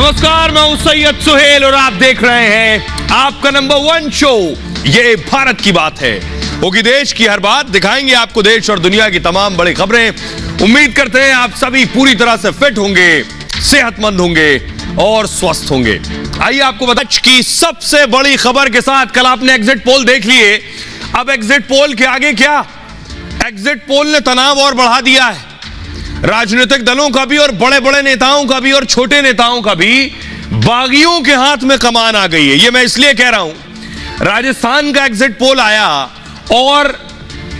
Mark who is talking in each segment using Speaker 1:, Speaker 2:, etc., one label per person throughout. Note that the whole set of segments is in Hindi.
Speaker 1: नमस्कार, मैं हूं सैयद सुहेल और आप देख रहे हैं आपका नंबर 1 शो। ये भारत की बात है, होगी देश की हर बात। दिखाएंगे आपको देश और दुनिया की तमाम बड़ी खबरें। उम्मीद करते हैं आप सभी पूरी तरह से फिट होंगे, सेहतमंद होंगे और स्वस्थ होंगे। आइए आपको बता कि सबसे बड़ी खबर के साथ कल आपने एग्जिट पोल देख लिए। अब एग्जिट पोल के आगे क्या? एग्जिट पोल ने तनाव और बढ़ा दिया है। राजनीतिक दलों का भी और बड़े बड़े नेताओं का भी और छोटे नेताओं का भी बागियों के हाथ में कमान आ गई है। ये मैं इसलिए कह रहा हूं, राजस्थान का एग्जिट पोल आया और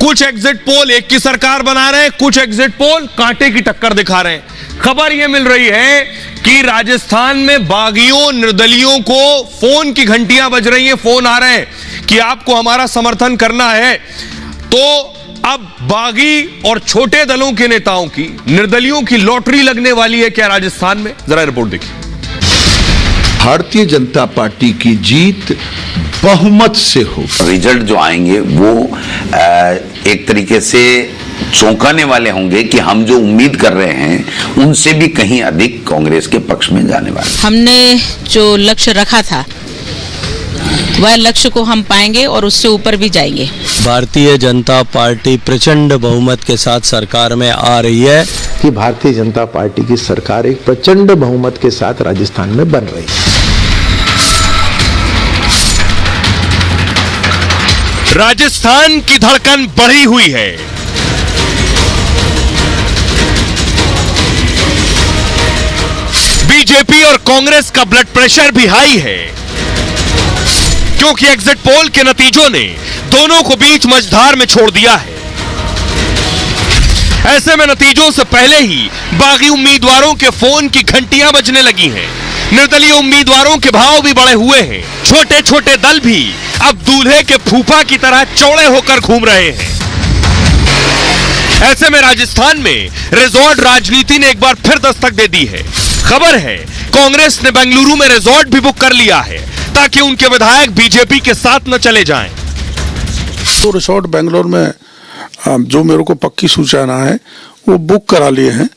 Speaker 1: कुछ एग्जिट पोल एक की सरकार बना रहे हैं, कुछ एग्जिट पोल कांटे की टक्कर दिखा रहे हैं। खबर यह मिल रही है कि राजस्थान में बागियों निर्दलियों को फोन की घंटियां बज रही हैं, फोन आ रहे हैं कि आपको हमारा समर्थन करना है। तो अब बागी और छोटे दलों के नेताओं की, निर्दलियों की लॉटरी लगने वाली है क्या राजस्थान में? जरा रिपोर्ट देखिए।
Speaker 2: भारतीय जनता पार्टी की जीत बहुमत से हो।
Speaker 3: रिजल्ट जो आएंगे वो एक तरीके से चौंकाने वाले होंगे कि हम जो उम्मीद कर रहे हैं उनसे भी कहीं अधिक कांग्रेस के पक्ष में जाने वाले।
Speaker 4: हमने जो लक्ष्य रखा था वह लक्ष्य को हम पाएंगे और उससे ऊपर भी जाएंगे।
Speaker 5: भारतीय जनता पार्टी प्रचंड बहुमत के साथ सरकार में आ रही है
Speaker 6: कि भारतीय जनता पार्टी की सरकार एक प्रचंड बहुमत के साथ राजस्थान में बन रही है।
Speaker 1: राजस्थान की धड़कन बढ़ी हुई है। बीजेपी और कांग्रेस का ब्लड प्रेशर भी हाई है, क्योंकि एग्जिट पोल के नतीजों ने दोनों को बीच मझधार में छोड़ दिया है। ऐसे में नतीजों से पहले ही बागी उम्मीदवारों के फोन की घंटियां बजने लगी हैं। निर्दलीय उम्मीदवारों के भाव भी बढ़े हुए हैं। छोटे छोटे दल भी अब दूल्हे के फूफा की तरह चौड़े होकर घूम रहे हैं। ऐसे में राजस्थान में रिजॉर्ट राजनीति ने एक बार फिर दस्तक दे दी है। खबर है कांग्रेस ने बेंगलुरु में रिजॉर्ट भी बुक कर लिया है ताकि उनके विधायक बीजेपी के साथ न चले जाएं।
Speaker 7: तो रिसोर्ट बेंगलोर में जो मेरे को पक्की सूचना है वो बुक करा लिए हैं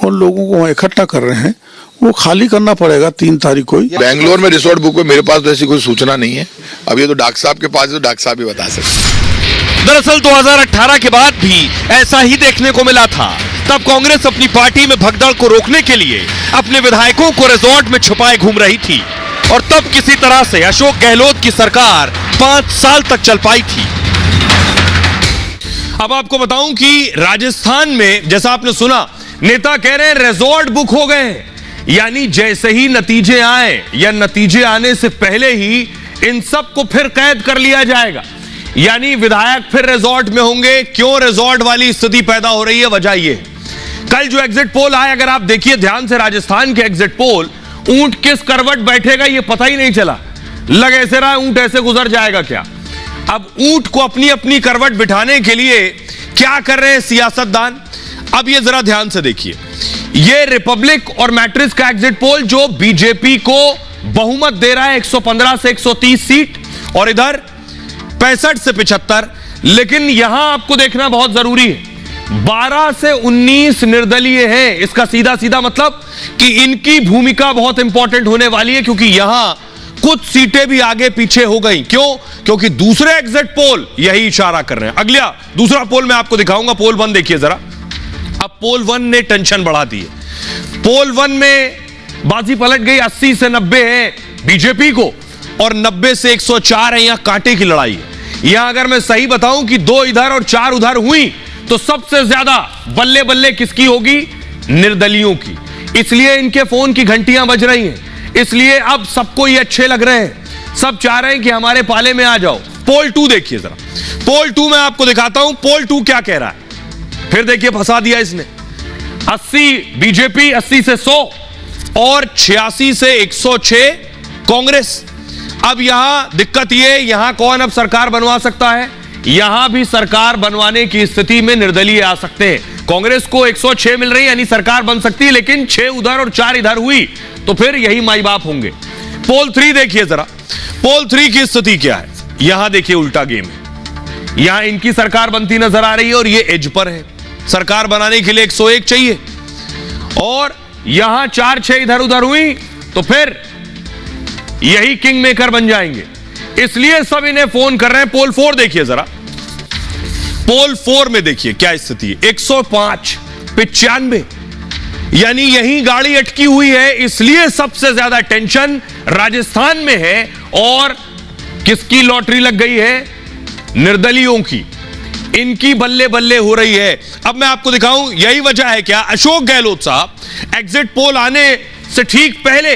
Speaker 7: और लोगों को वहाँ इकट्ठा कर रहे हैं। वो खाली करना पड़ेगा 3 तारीख को ही।
Speaker 8: बेंगलोर में रिसोर्ट बुक है, मेरे पास तो ऐसी कोई सूचना नहीं है। अब ये तो डॉक्टर साहब के पास है, तो डॉक्टर साहब ही बता सकते।
Speaker 1: दरअसल 2018 के बाद भी ऐसा ही देखने को मिला था। तब कांग्रेस अपनी पार्टी में भगदड़ को रोकने के लिए अपने विधायकों को रिजॉर्ट में छुपाए घूम रही थी और तब किसी तरह से अशोक गहलोत की सरकार 5 साल तक चल पाई थी। अब आपको बताऊं कि राजस्थान में जैसा आपने सुना, नेता कह रहे हैं रिजॉर्ट बुक हो गए हैं, यानी जैसे ही नतीजे आए या नतीजे आने से पहले ही इन सब को फिर कैद कर लिया जाएगा। यानी विधायक फिर रिजॉर्ट में होंगे। क्यों रिजॉर्ट वाली स्थिति पैदा हो रही है? वजह यह, कल जो एग्जिट पोल आए, अगर आप देखिए ध्यान से राजस्थान के एग्जिट पोल, ऊंट किस करवट बैठेगा ये पता ही नहीं चला। लग ऐसे रहा ऊंट ऐसे गुजर जाएगा क्या? अब ऊंट को अपनी अपनी करवट बिठाने के लिए क्या कर रहे हैं सियासतदान? अब ये जरा ध्यान से देखिए, ये रिपब्लिक और मैट्रिक्स का एग्जिट पोल जो बीजेपी को बहुमत दे रहा है 115 से 130 सीट और इधर 65 से 75। लेकिन यहां आपको देखना बहुत जरूरी है, 12 से 19 निर्दलीय हैं। इसका सीधा सीधा मतलब कि इनकी भूमिका बहुत इंपॉर्टेंट होने वाली है, क्योंकि यहां कुछ सीटें भी आगे पीछे हो गई। क्यों? क्योंकि दूसरे एग्जिट पोल यही इशारा कर रहे हैं। अगला दूसरा पोल मैं आपको दिखाऊंगा, पोल 1 देखिए जरा। अब पोल 1 ने टेंशन बढ़ा दी है। पोल 1 में बाजी पलट गई, 80 से 90 है बीजेपी को और 90 से 104 है। यहां कांटे की लड़ाई है। यहां अगर मैं सही बताऊं कि 2 इधर और 4 उधर हुई तो सबसे ज्यादा बल्ले बल्ले किसकी होगी? निर्दलियों की। इसलिए इनके फोन की घंटियां बज रही हैं। इसलिए अब सबको ये अच्छे लग रहे हैं, सब चाह रहे हैं कि हमारे पाले में आ जाओ। पोल 2 देखिए जरा। पोल 2 में आपको दिखाता हूं पोल 2 क्या कह रहा है। फिर देखिए फंसा दिया इसने। 80 बीजेपी, 80 से 100 और 86 से 106 कांग्रेस। अब यहां दिक्कत ये, यहां कौन अब सरकार बनवा सकता है? यहां भी सरकार बनवाने की स्थिति में निर्दलीय आ सकते हैं। कांग्रेस को 106 मिल रही है, यानी सरकार बन सकती है, लेकिन 6 उधर और 4 इधर हुई तो फिर यही माई बाप होंगे। पोल 3 देखिए जरा। पोल 3 की स्थिति क्या है? यहां देखिए उल्टा गेम है। यहां इनकी सरकार बनती नजर आ रही है और ये एज पर है। सरकार बनाने के लिए 101 चाहिए और यहां 4-6 इधर उधर हुई तो फिर यही किंग मेकर बन जाएंगे। इसलिए सब इन्हें फोन कर रहे हैं। पोल 4 देखिए जरा, पोल 4 में देखिए क्या स्थिति है। 105, 95, यानी यही गाड़ी अटकी हुई है। इसलिए सबसे ज्यादा टेंशन राजस्थान में है। और किसकी लॉटरी लग गई है? निर्दलियों की। इनकी बल्ले बल्ले हो रही है। अब मैं आपको दिखाऊं यही वजह है क्या। अशोक गहलोत साहब एग्जिट पोल आने से ठीक पहले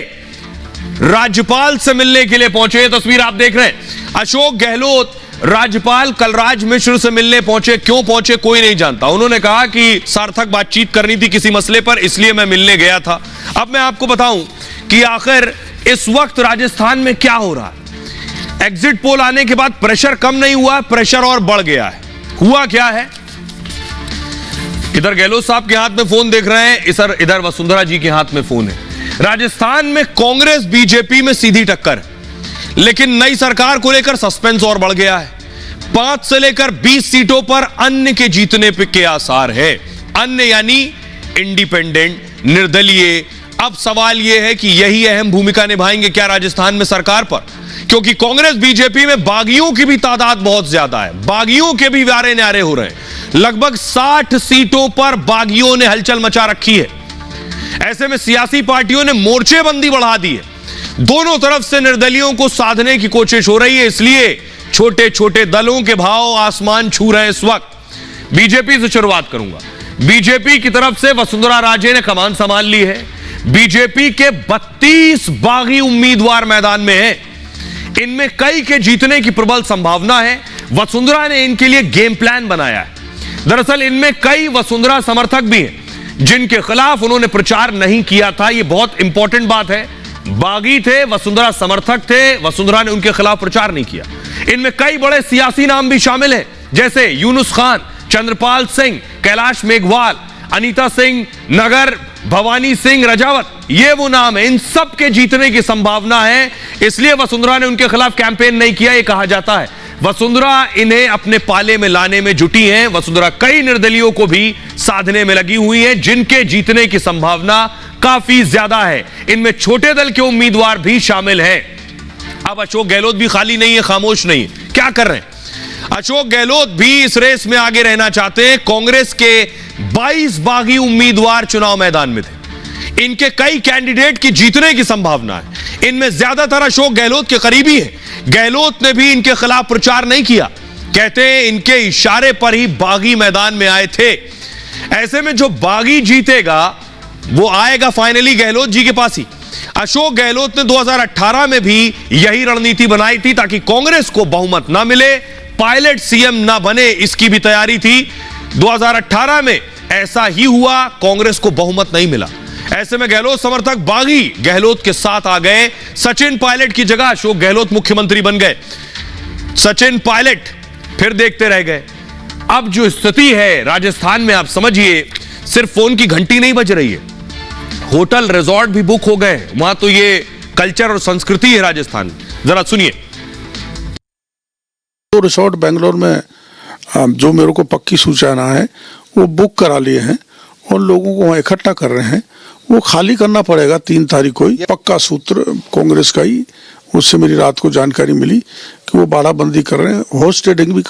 Speaker 1: राज्यपाल से मिलने के लिए पहुंचे। तस्वीर आप देख रहे हैं। अशोक गहलोत राज्यपाल कलराज मिश्र से मिलने पहुंचे। क्यों पहुंचे कोई नहीं जानता। उन्होंने कहा कि सार्थक बातचीत करनी थी किसी मसले पर, इसलिए मैं मिलने गया था। अब मैं आपको बताऊं कि आखिर इस वक्त राजस्थान में क्या हो रहा है। एग्जिट पोल आने के बाद प्रेशर कम नहीं हुआ, प्रेशर और बढ़ गया है। हुआ क्या है, इधर गहलोत साहब के हाथ में फोन देख रहे हैं, इधर वसुंधरा जी के हाथ में फोन है। राजस्थान में कांग्रेस बीजेपी में सीधी टक्कर है, लेकिन नई सरकार को लेकर सस्पेंस और बढ़ गया है। 5 से लेकर 20 सीटों पर अन्य के जीतने के आसार है। अन्य यानी इंडिपेंडेंट, निर्दलीय। अब सवाल यह है कि यही अहम भूमिका निभाएंगे क्या राजस्थान में सरकार पर, क्योंकि कांग्रेस बीजेपी में बागियों की भी तादाद बहुत ज्यादा है। बागियों के भी वारे न्यारे हो रहे हैं। लगभग 60 सीटों पर बागियों ने हलचल मचा रखी है। ऐसे में सियासी पार्टियों ने मोर्चेबंदी बढ़ा दी है। दोनों तरफ से निर्दलियों को साधने की कोशिश हो रही है। इसलिए छोटे छोटे दलों के भाव आसमान छू रहे हैं इस वक्त। बीजेपी से शुरुआत करूंगा। बीजेपी की तरफ से वसुंधरा राजे ने कमान संभाल ली है। बीजेपी के 32 बागी उम्मीदवार मैदान में हैं। इनमें कई के जीतने की प्रबल संभावना है। वसुंधरा ने इनके लिए गेम प्लान बनाया है। दरअसल इनमें कई वसुंधरा समर्थक भी हैं जिनके खिलाफ उन्होंने प्रचार नहीं किया था। यह बहुत इंपॉर्टेंट बात है। बागी थे, वसुंधरा समर्थक थे, वसुंधरा ने उनके खिलाफ प्रचार नहीं किया। इनमें कई बड़े सियासी नाम भी शामिल हैं, जैसे यूनुस खान, चंद्रपाल सिंह, कैलाश मेघवाल, अनीता सिंह नगर, भवानी सिंह रजावत। ये वो नाम है। इन सब के जीतने की संभावना है। इसलिए वसुंधरा ने उनके खिलाफ कैंपेन नहीं किया। यह कहा जाता है वसुंधरा इन्हें अपने पाले में लाने में जुटी हैं। वसुंधरा कई निर्दलियों को भी साधने में लगी हुई है, जिनके जीतने की संभावना काफी ज्यादा है। इनमें छोटे दल के उम्मीदवार भी शामिल हैं। अब अशोक गहलोत भी खाली नहीं है, खामोश नहीं है। क्या कर रहे हैं? अशोक गहलोत भी इस रेस में आगे रहना चाहते हैं। कांग्रेस के 22 बागी उम्मीदवार चुनाव मैदान में थे। इनके कई कैंडिडेट की जीतने की संभावना है। इनमें ज्यादातर अशोक गहलोत के करीबी है। गहलोत ने भी इनके खिलाफ प्रचार नहीं किया। कहते हैं इनके इशारे पर ही बागी मैदान में आए थे। ऐसे में जो बागी जीतेगा वो आएगा फाइनली गहलोत जी के पास ही। अशोक गहलोत ने 2018 में भी यही रणनीति बनाई थी ताकि कांग्रेस को बहुमत ना मिले, पायलट सीएम ना बने, इसकी भी तैयारी थी। 2018 में ऐसा ही हुआ, कांग्रेस को बहुमत नहीं मिला। ऐसे में गहलोत समर्थक बागी गहलोत के साथ आ गए। सचिन पायलट की जगह अशोक गहलोत मुख्यमंत्री बन गए। सचिन पायलट फिर देखते रह गए। अब जो स्थिति है राजस्थान में, आप समझिए सिर्फ फोन की घंटी नहीं बज रही है, होटल रिजॉर्ट भी बुक हो गए। वहां तो ये कल्चर और संस्कृति है राजस्थान। जरा सुनिए।
Speaker 7: तो रिसोर्ट बेंगलोर में जो मेरे को पक्की सूचना है वो बुक करा लिए हैं और लोगों को वहाँ इकट्ठा कर रहे हैं। वो खाली करना पड़ेगा 3 तारीख को ही। पक्का सूत्र कांग्रेस का ही, उससे मेरी रात को जानकारी मिली कि वो बाड़ाबंदी कर रहे हैं। हॉर्स ट्रेडिंग भी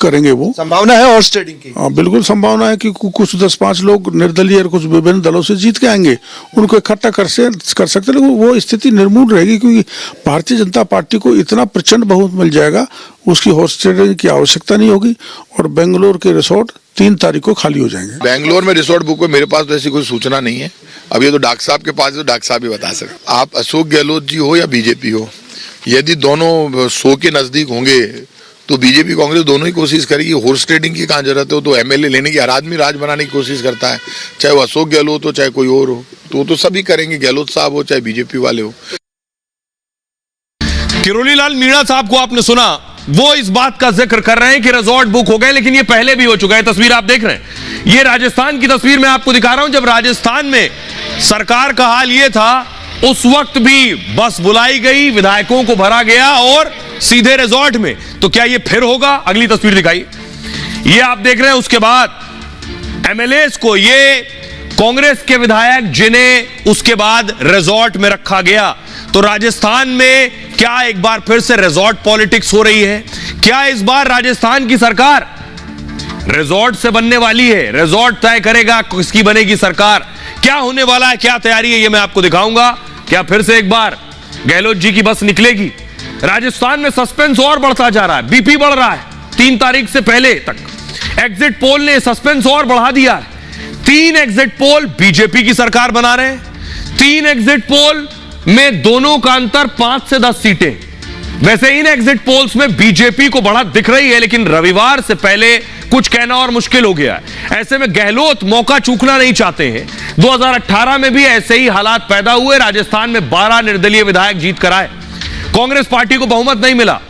Speaker 7: करेंगे। वो
Speaker 6: संभावना है हॉर्स ट्रेडिंग की?
Speaker 7: हाँ, बिल्कुल संभावना है कि कुछ 10-5 लोग निर्दलीय और कुछ विभिन्न दलों से जीत के आएंगे, उनको इकट्ठा कर सकते। लेकिन वो स्थिति निर्मूल रहेगी क्योंकि भारतीय जनता पार्टी को इतना प्रचंड बहुमत मिल जाएगा, उसकी हॉर्स ट्रेडिंग की आवश्यकता नहीं होगी और बेंगलोर के रिसोर्ट 3 तारीख को खाली हो जाएंगे।
Speaker 8: बेंगलोर में रिसोर्ट बुक हो, मेरे पास तो ऐसी कोई सूचना नहीं है। अब ये तो डॉक्टर साहब के पास है, तो डॉक्टर साहब ही बता सकते। आप अशोक गहलोत जी हो या बीजेपी हो, यदि दोनों 100 के नजदीक होंगे तो बीजेपी कांग्रेस दोनों ही कोशिश करेगी। हॉर्स ट्रेडिंग की कहाँ जरूरत है? तो एमएलए लेने की, हर आदमी राज बनाने की कोशिश करता है, चाहे वो अशोक गहलोत हो चाहे कोई और हो। तो सभी करेंगे, गहलोत साहब हो चाहे बीजेपी वाले हो।
Speaker 1: किरोड़ी लाल मीणा साहब को आपने सुना, वो इस बात का जिक्र कर रहे हैं कि रिजॉर्ट बुक हो गए, लेकिन ये पहले भी हो चुका है। तस्वीर आप देख रहे हैं, ये राजस्थान की तस्वीर मैं आपको दिखा रहा हूं। जब राजस्थान में सरकार का हाल ये था, उस वक्त भी बस बुलाई गई, विधायकों को भरा गया और सीधे रिजॉर्ट में। तो क्या ये फिर होगा? अगली तस्वीर दिखाई, ये आप देख रहे हैं। उसके बाद एमएलएस को, ये कांग्रेस के विधायक जिन्हें उसके बाद रिजॉर्ट में रखा गया, तो राजस्थान में क्या एक बार फिर से रिजॉर्ट पॉलिटिक्स हो रही है? क्या इस बार राजस्थान की सरकार रिजॉर्ट से बनने वाली है? रिजॉर्ट तय करेगा किसकी बनेगी सरकार, क्या होने वाला है, क्या तैयारी है, ये मैं आपको दिखाऊंगा। क्या फिर से एक बार गहलोत जी की बस निकलेगी? राजस्थान में सस्पेंस और बढ़ता जा रहा है, बीपी बढ़ रहा है। 3 तारीख से पहले तक एग्जिट पोल ने सस्पेंस और बढ़ा दिया है। 3 एग्जिट पोल बीजेपी की सरकार बना रहे हैं। 3 एग्जिट पोल में दोनों का अंतर 5 से 10 सीटें। वैसे इन एग्जिट पोल्स में बीजेपी को बढ़त दिख रही है, लेकिन रविवार से पहले कुछ कहना और मुश्किल हो गया है। ऐसे में गहलोत मौका चूकना नहीं चाहते हैं। 2018 में भी ऐसे ही हालात पैदा हुए। राजस्थान में 12 निर्दलीय विधायक जीत कर आए। कांग्रेस पार्टी को बहुमत नहीं मिला।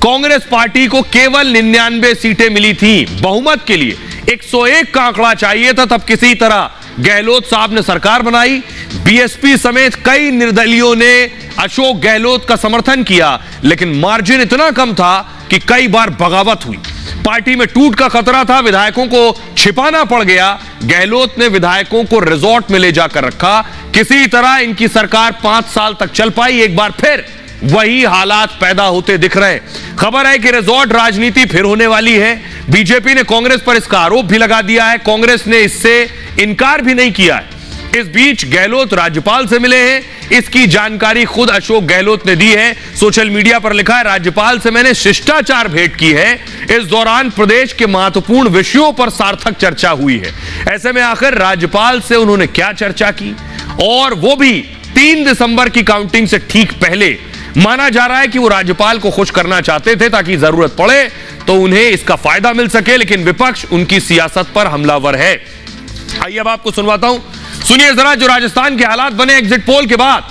Speaker 1: कांग्रेस पार्टी को केवल 99 सीटें मिली थी। बहुमत के लिए 101 का आंकड़ा चाहिए था, तब किसी तरह गहलोत साहब ने सरकार बनाई। बीएसपी समेत कई निर्दलियों ने अशोक गहलोत का समर्थन किया, लेकिन मार्जिन इतना कम था कि कई बार बगावत हुई। पार्टी में टूट का खतरा था, विधायकों को छिपाना पड़ गया। गहलोत ने विधायकों को रिजॉर्ट में ले जाकर रखा। किसी तरह इनकी सरकार 5 साल तक चल पाई। एक बार फिर वही हालात पैदा होते दिख रहे हैं। खबर है कि रिजॉर्ट राजनीति फिर होने वाली है। बीजेपी ने कांग्रेस पर इसका आरोप भी लगा दिया है। कांग्रेस ने इससे इनकार भी नहीं किया है। इस बीच गहलोत राज्यपाल से मिले हैं। इसकी जानकारी खुद अशोक गहलोत ने दी है। सोशल मीडिया पर लिखा है, राज्यपाल से मैंने शिष्टाचार भेंट की है। इस दौरान प्रदेश के महत्वपूर्ण विषयों पर सार्थक चर्चा हुई है। ऐसे में आखिर राज्यपाल से उन्होंने क्या चर्चा की, और वो भी 3 दिसंबर की काउंटिंग से ठीक पहले। माना जा रहा है कि वो राज्यपाल को खुश करना चाहते थे ताकि जरूरत पड़े तो उन्हें इसका फायदा मिल सके, लेकिन विपक्ष उनकी सियासत पर हमलावर है। आइए अब आपको सुनवाता हूं, सुनिए जरा जो राजस्थान के हालात बने एग्जिट पोल के बाद,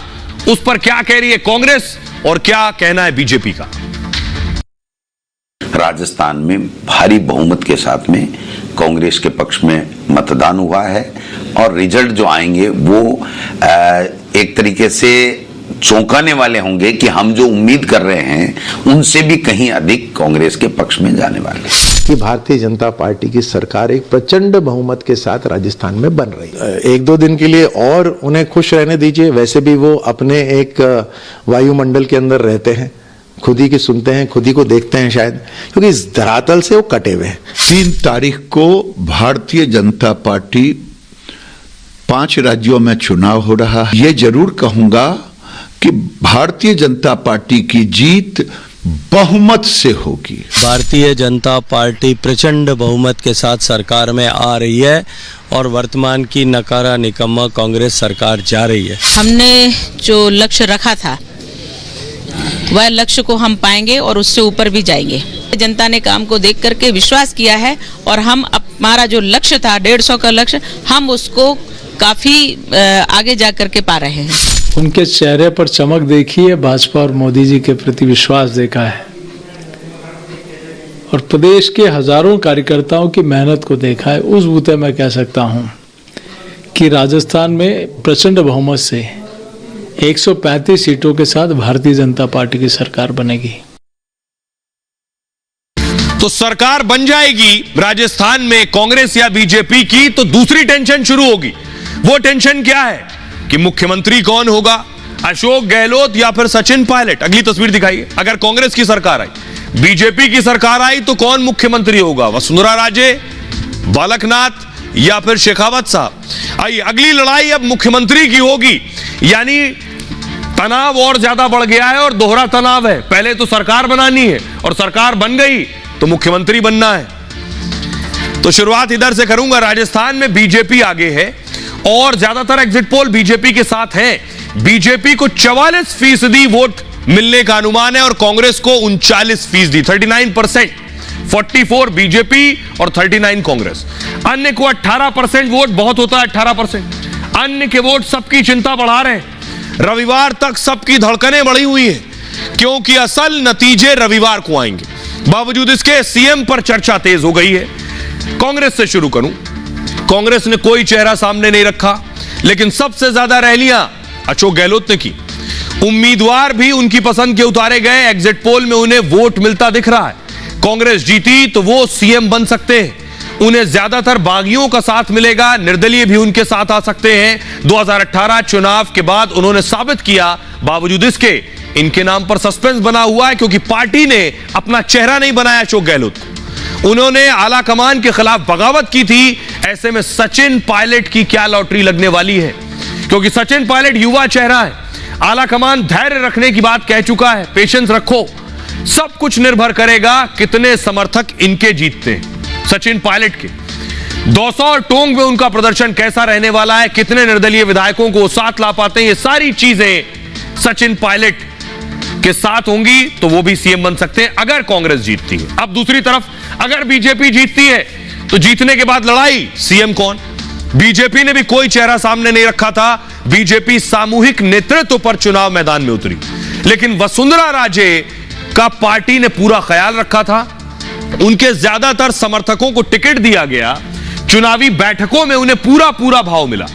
Speaker 1: उस पर क्या कह रही है कांग्रेस और क्या कहना है बीजेपी का।
Speaker 3: राजस्थान में भारी बहुमत के साथ में कांग्रेस के पक्ष में मतदान हुआ है, और रिजल्ट जो आएंगे वो एक तरीके से चौंकाने वाले होंगे कि हम जो उम्मीद कर रहे हैं उनसे भी कहीं अधिक कांग्रेस के पक्ष में जाने वाले हैं।
Speaker 6: कि भारतीय जनता पार्टी की सरकार एक प्रचंड बहुमत के साथ राजस्थान में बन रही है। 1-2 दिन के लिए और उन्हें खुश रहने दीजिए। वैसे भी वो अपने एक वायुमंडल के अंदर रहते हैं, खुद ही की सुनते हैं, खुद ही को देखते हैं शायद, क्योंकि इस धरातल से वो कटे हुए हैं।
Speaker 2: 3 तारीख को भारतीय जनता पार्टी 5 राज्यों में चुनाव हो रहा है। ये जरूर कहूंगा कि भारतीय जनता पार्टी की जीत बहुमत से होगी।
Speaker 5: भारतीय जनता पार्टी प्रचंड बहुमत के साथ सरकार में आ रही है, और वर्तमान की नकारा निकम्मा कांग्रेस सरकार जा रही है। हमने
Speaker 4: जो लक्ष्य रखा था वह लक्ष्य को हम पाएंगे और उससे ऊपर भी जाएंगे। जनता ने काम को देख करके विश्वास किया है, और हम हमारा जो लक्ष्य था 150 का लक्ष्य, हम उसको काफी आगे जा करके पा रहे हैं।
Speaker 9: उनके चेहरे पर चमक देखी है, भाजपा और मोदी जी के प्रति विश्वास देखा है, और प्रदेश के हजारों कार्यकर्ताओं की मेहनत को देखा है। उस बूते मैं कह सकता हूं कि राजस्थान में प्रचंड बहुमत से 135 सीटों के साथ भारतीय जनता पार्टी की सरकार बनेगी।
Speaker 1: तो सरकार बन जाएगी राजस्थान में कांग्रेस या बीजेपी की, तो दूसरी टेंशन शुरू होगी। वो टेंशन क्या है कि मुख्यमंत्री कौन होगा, अशोक गहलोत या फिर सचिन पायलट। अगली तस्वीर दिखाइए। अगर कांग्रेस की सरकार आई, बीजेपी की सरकार आई, तो कौन मुख्यमंत्री होगा, वसुंधरा राजे, बालकनाथ या फिर शेखावत साहब। आइए, अगली लड़ाई अब मुख्यमंत्री की होगी। यानी तनाव और ज्यादा बढ़ गया है और दोहरा तनाव है। पहले तो सरकार बनानी है, और सरकार बन गई तो मुख्यमंत्री बनना है। तो शुरुआत इधर से करूंगा। राजस्थान में बीजेपी आगे है, और ज्यादातर एग्जिट पोल बीजेपी के साथ हैं। बीजेपी को 44% वोट मिलने का अनुमान है, और कांग्रेस को 39%, 39%। 44 बीजेपी और 39 कांग्रेस। अन्य को 18% वोट बहुत होता है, 18%। अन्य के वोट सबकी चिंता बढ़ा रहे हैं। रविवार तक सबकी धड़कनें बढ़ी हुई हैं, क्योंकि असल नतीजे रविवार को आएंगे। बावजूद इसके सीएम पर चर्चा तेज हो गई है। कांग्रेस से शुरू करूं। कांग्रेस ने कोई चेहरा सामने नहीं रखा, लेकिन सबसे ज्यादा रैलियां अशोक गहलोत ने की। उम्मीदवार भी उनकी पसंद के उतारे गए। एग्जिट पोल में उन्हें वोट मिलता दिख रहा है। कांग्रेस जीती तो वो सीएम बन सकते हैं। उन्हें ज्यादातर बागियों का साथ मिलेगा, निर्दलीय भी उनके साथ आ सकते हैं। 2018 चुनाव के बाद उन्होंने साबित किया, बावजूद इसके इनके नाम पर सस्पेंस बना हुआ है, क्योंकि पार्टी ने अपना चेहरा नहीं बनाया अशोक गहलोत को। उन्होंने आला कमान के खिलाफ बगावत की थी। ऐसे में सचिन पायलट की क्या लॉटरी लगने वाली है, क्योंकि सचिन पायलट युवा चेहरा है। आला कमान धैर्य रखने की बात कह चुका है, पेशेंस रखो, सब कुछ निर्भर करेगा कितने समर्थक इनके जीतते हैं, सचिन पायलट के। 200 और टोंग में उनका प्रदर्शन कैसा रहने वाला है, कितने निर्दलीय विधायकों को साथ ला पाते हैं, ये सारी चीजें सचिन पायलट के साथ होंगी तो वो भी सीएम बन सकते हैं अगर कांग्रेस जीतती है। अब दूसरी तरफ अगर बीजेपी जीतती है तो जीतने के बाद लड़ाई, सीएम कौन? बीजेपी ने भी कोई चेहरा सामने नहीं रखा था। बीजेपी सामूहिक नेतृत्व पर चुनाव मैदान में उतरी, लेकिन वसुंधरा राजे का पार्टी ने पूरा ख्याल रखा था। उनके ज्यादातर समर्थकों को टिकट दिया गया, चुनावी बैठकों में उन्हें पूरा पूरा भाव मिला।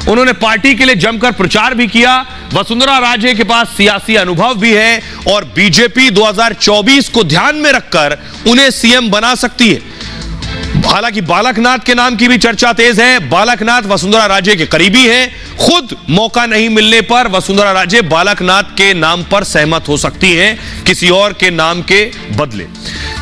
Speaker 1: उन्होंने पार्टी के लिए जमकर प्रचार भी किया। वसुंधरा राजे के पास सियासी अनुभव भी है और बीजेपी 2024 को ध्यान में रखकर उन्हें सीएम बना सकती है। हालांकि बालकनाथ के नाम की भी चर्चा तेज है। बालकनाथ वसुंधरा राजे के करीबी हैं। खुद मौका नहीं मिलने पर वसुंधरा राजे बालकनाथ के नाम पर सहमत हो सकती हैं, किसी और के नाम के बदले।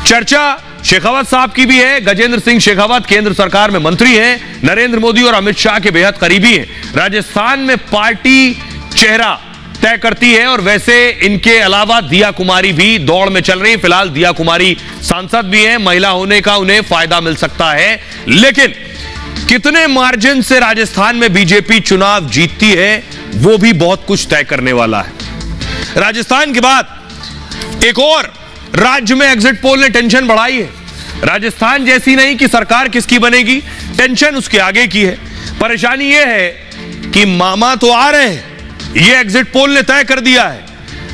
Speaker 1: चर्चा शेखावत साहब की भी है। गजेंद्र सिंह शेखावत केंद्र सरकार में मंत्री हैं, नरेंद्र मोदी और अमित शाह के बेहद करीबी हैं। राजस्थान में पार्टी चेहरा तय करती है और वैसे इनके अलावा दिया कुमारी भी दौड़ में चल रही है। फिलहाल दिया कुमारी सांसद भी हैं, महिला होने का उन्हें फायदा मिल सकता है। लेकिन कितने मार्जिन से राजस्थान में बीजेपी चुनाव जीतती है वो भी बहुत कुछ तय करने वाला है। राजस्थान के बाद एक और राज्य में एग्जिट पोल ने टेंशन बढ़ाई है। राजस्थान जैसी नहीं कि सरकार किसकी बनेगी, टेंशन उसके आगे की है। परेशानी यह है कि मामा तो आ रहे हैं, यह एग्जिट पोल ने तय कर दिया है,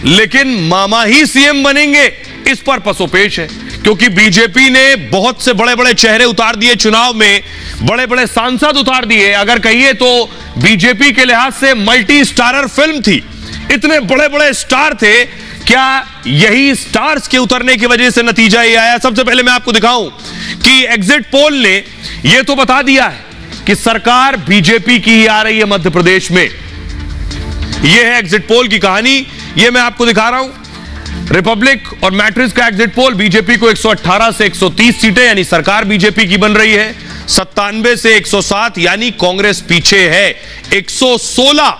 Speaker 1: लेकिन मामा ही सीएम बनेंगे इस पर पसोपेश है, क्योंकि बीजेपी ने बहुत से बड़े बड़े चेहरे उतार दिए चुनाव में, बड़े बड़े सांसद उतार दिए। अगर कहिए तो बीजेपी के लिहाज से मल्टी स्टारर फिल्म थी, इतने बड़े बड़े स्टार थे। क्या यही स्टार्स के उतरने की वजह से नतीजा ये आया? सबसे पहले मैं आपको दिखाऊं कि एग्जिट पोल ने यह तो बता दिया है कि सरकार बीजेपी की ही आ रही है मध्य प्रदेश में। यह है एग्जिट पोल की कहानी, यह मैं आपको दिखा रहा हूं। रिपब्लिक और मैट्रिक्स का एग्जिट पोल बीजेपी को 118 से 130 सीटें यानी सरकार बीजेपी की बन रही है। 97 से 107 यानी कांग्रेस पीछे है। 116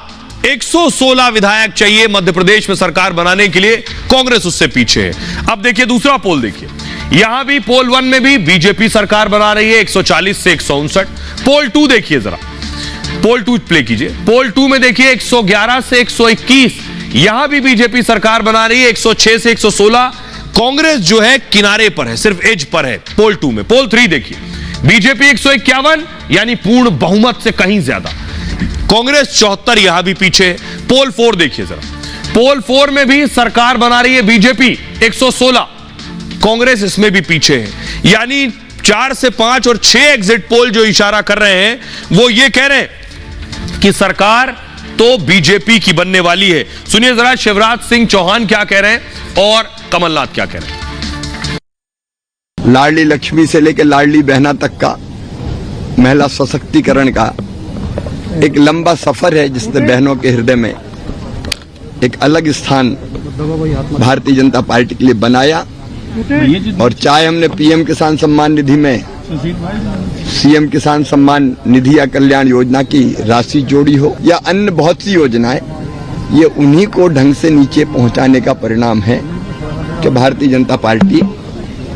Speaker 1: विधायक चाहिए मध्य प्रदेश में सरकार बनाने के लिए, कांग्रेस उससे पीछे है। अब देखिए दूसरा पोल, देखिए यहां भी पोल 1 में भी बीजेपी सरकार बना रही है 140 से 159। पोल 2 देखिए जरा, पोल 2 प्ले कीजिए। पोल 2 में देखिए 111 से 121, यहां भी बीजेपी सरकार बना रही है 106 से 116। कांग्रेस जो है किनारे पर है, सिर्फ एज पर है पोल 2 में। पोल 3 देखिए, बीजेपी 151 यानी पूर्ण बहुमत से कहीं ज्यादा, कांग्रेस 74 यहां भी पीछे है। पोल 4 देखिए जरा, पोल 4 में भी सरकार बना रही है बीजेपी 116, कांग्रेस इसमें भी पीछे है। यानी 4 से 5 और 6 एग्जिट पोल जो इशारा कर रहे हैं वो ये कह रहे हैं कि सरकार तो बीजेपी की बनने वाली है। सुनिए जरा शिवराज सिंह चौहान क्या कह रहे हैं और कमलनाथ क्या कह रहे हैं।
Speaker 10: लाडली लक्ष्मी से लेकर लाडली बहना तक का महिला सशक्तिकरण का एक लंबा सफर है, जिसने बहनों के हृदय में एक अलग स्थान भारतीय जनता पार्टी के लिए बनाया। और चाहे हमने पीएम किसान सम्मान निधि में सीएम किसान सम्मान निधि या कल्याण योजना की राशि जोड़ी हो या अन्य बहुत सी योजनाएं, ये उन्हीं को ढंग से नीचे पहुंचाने का परिणाम है कि भारतीय जनता पार्टी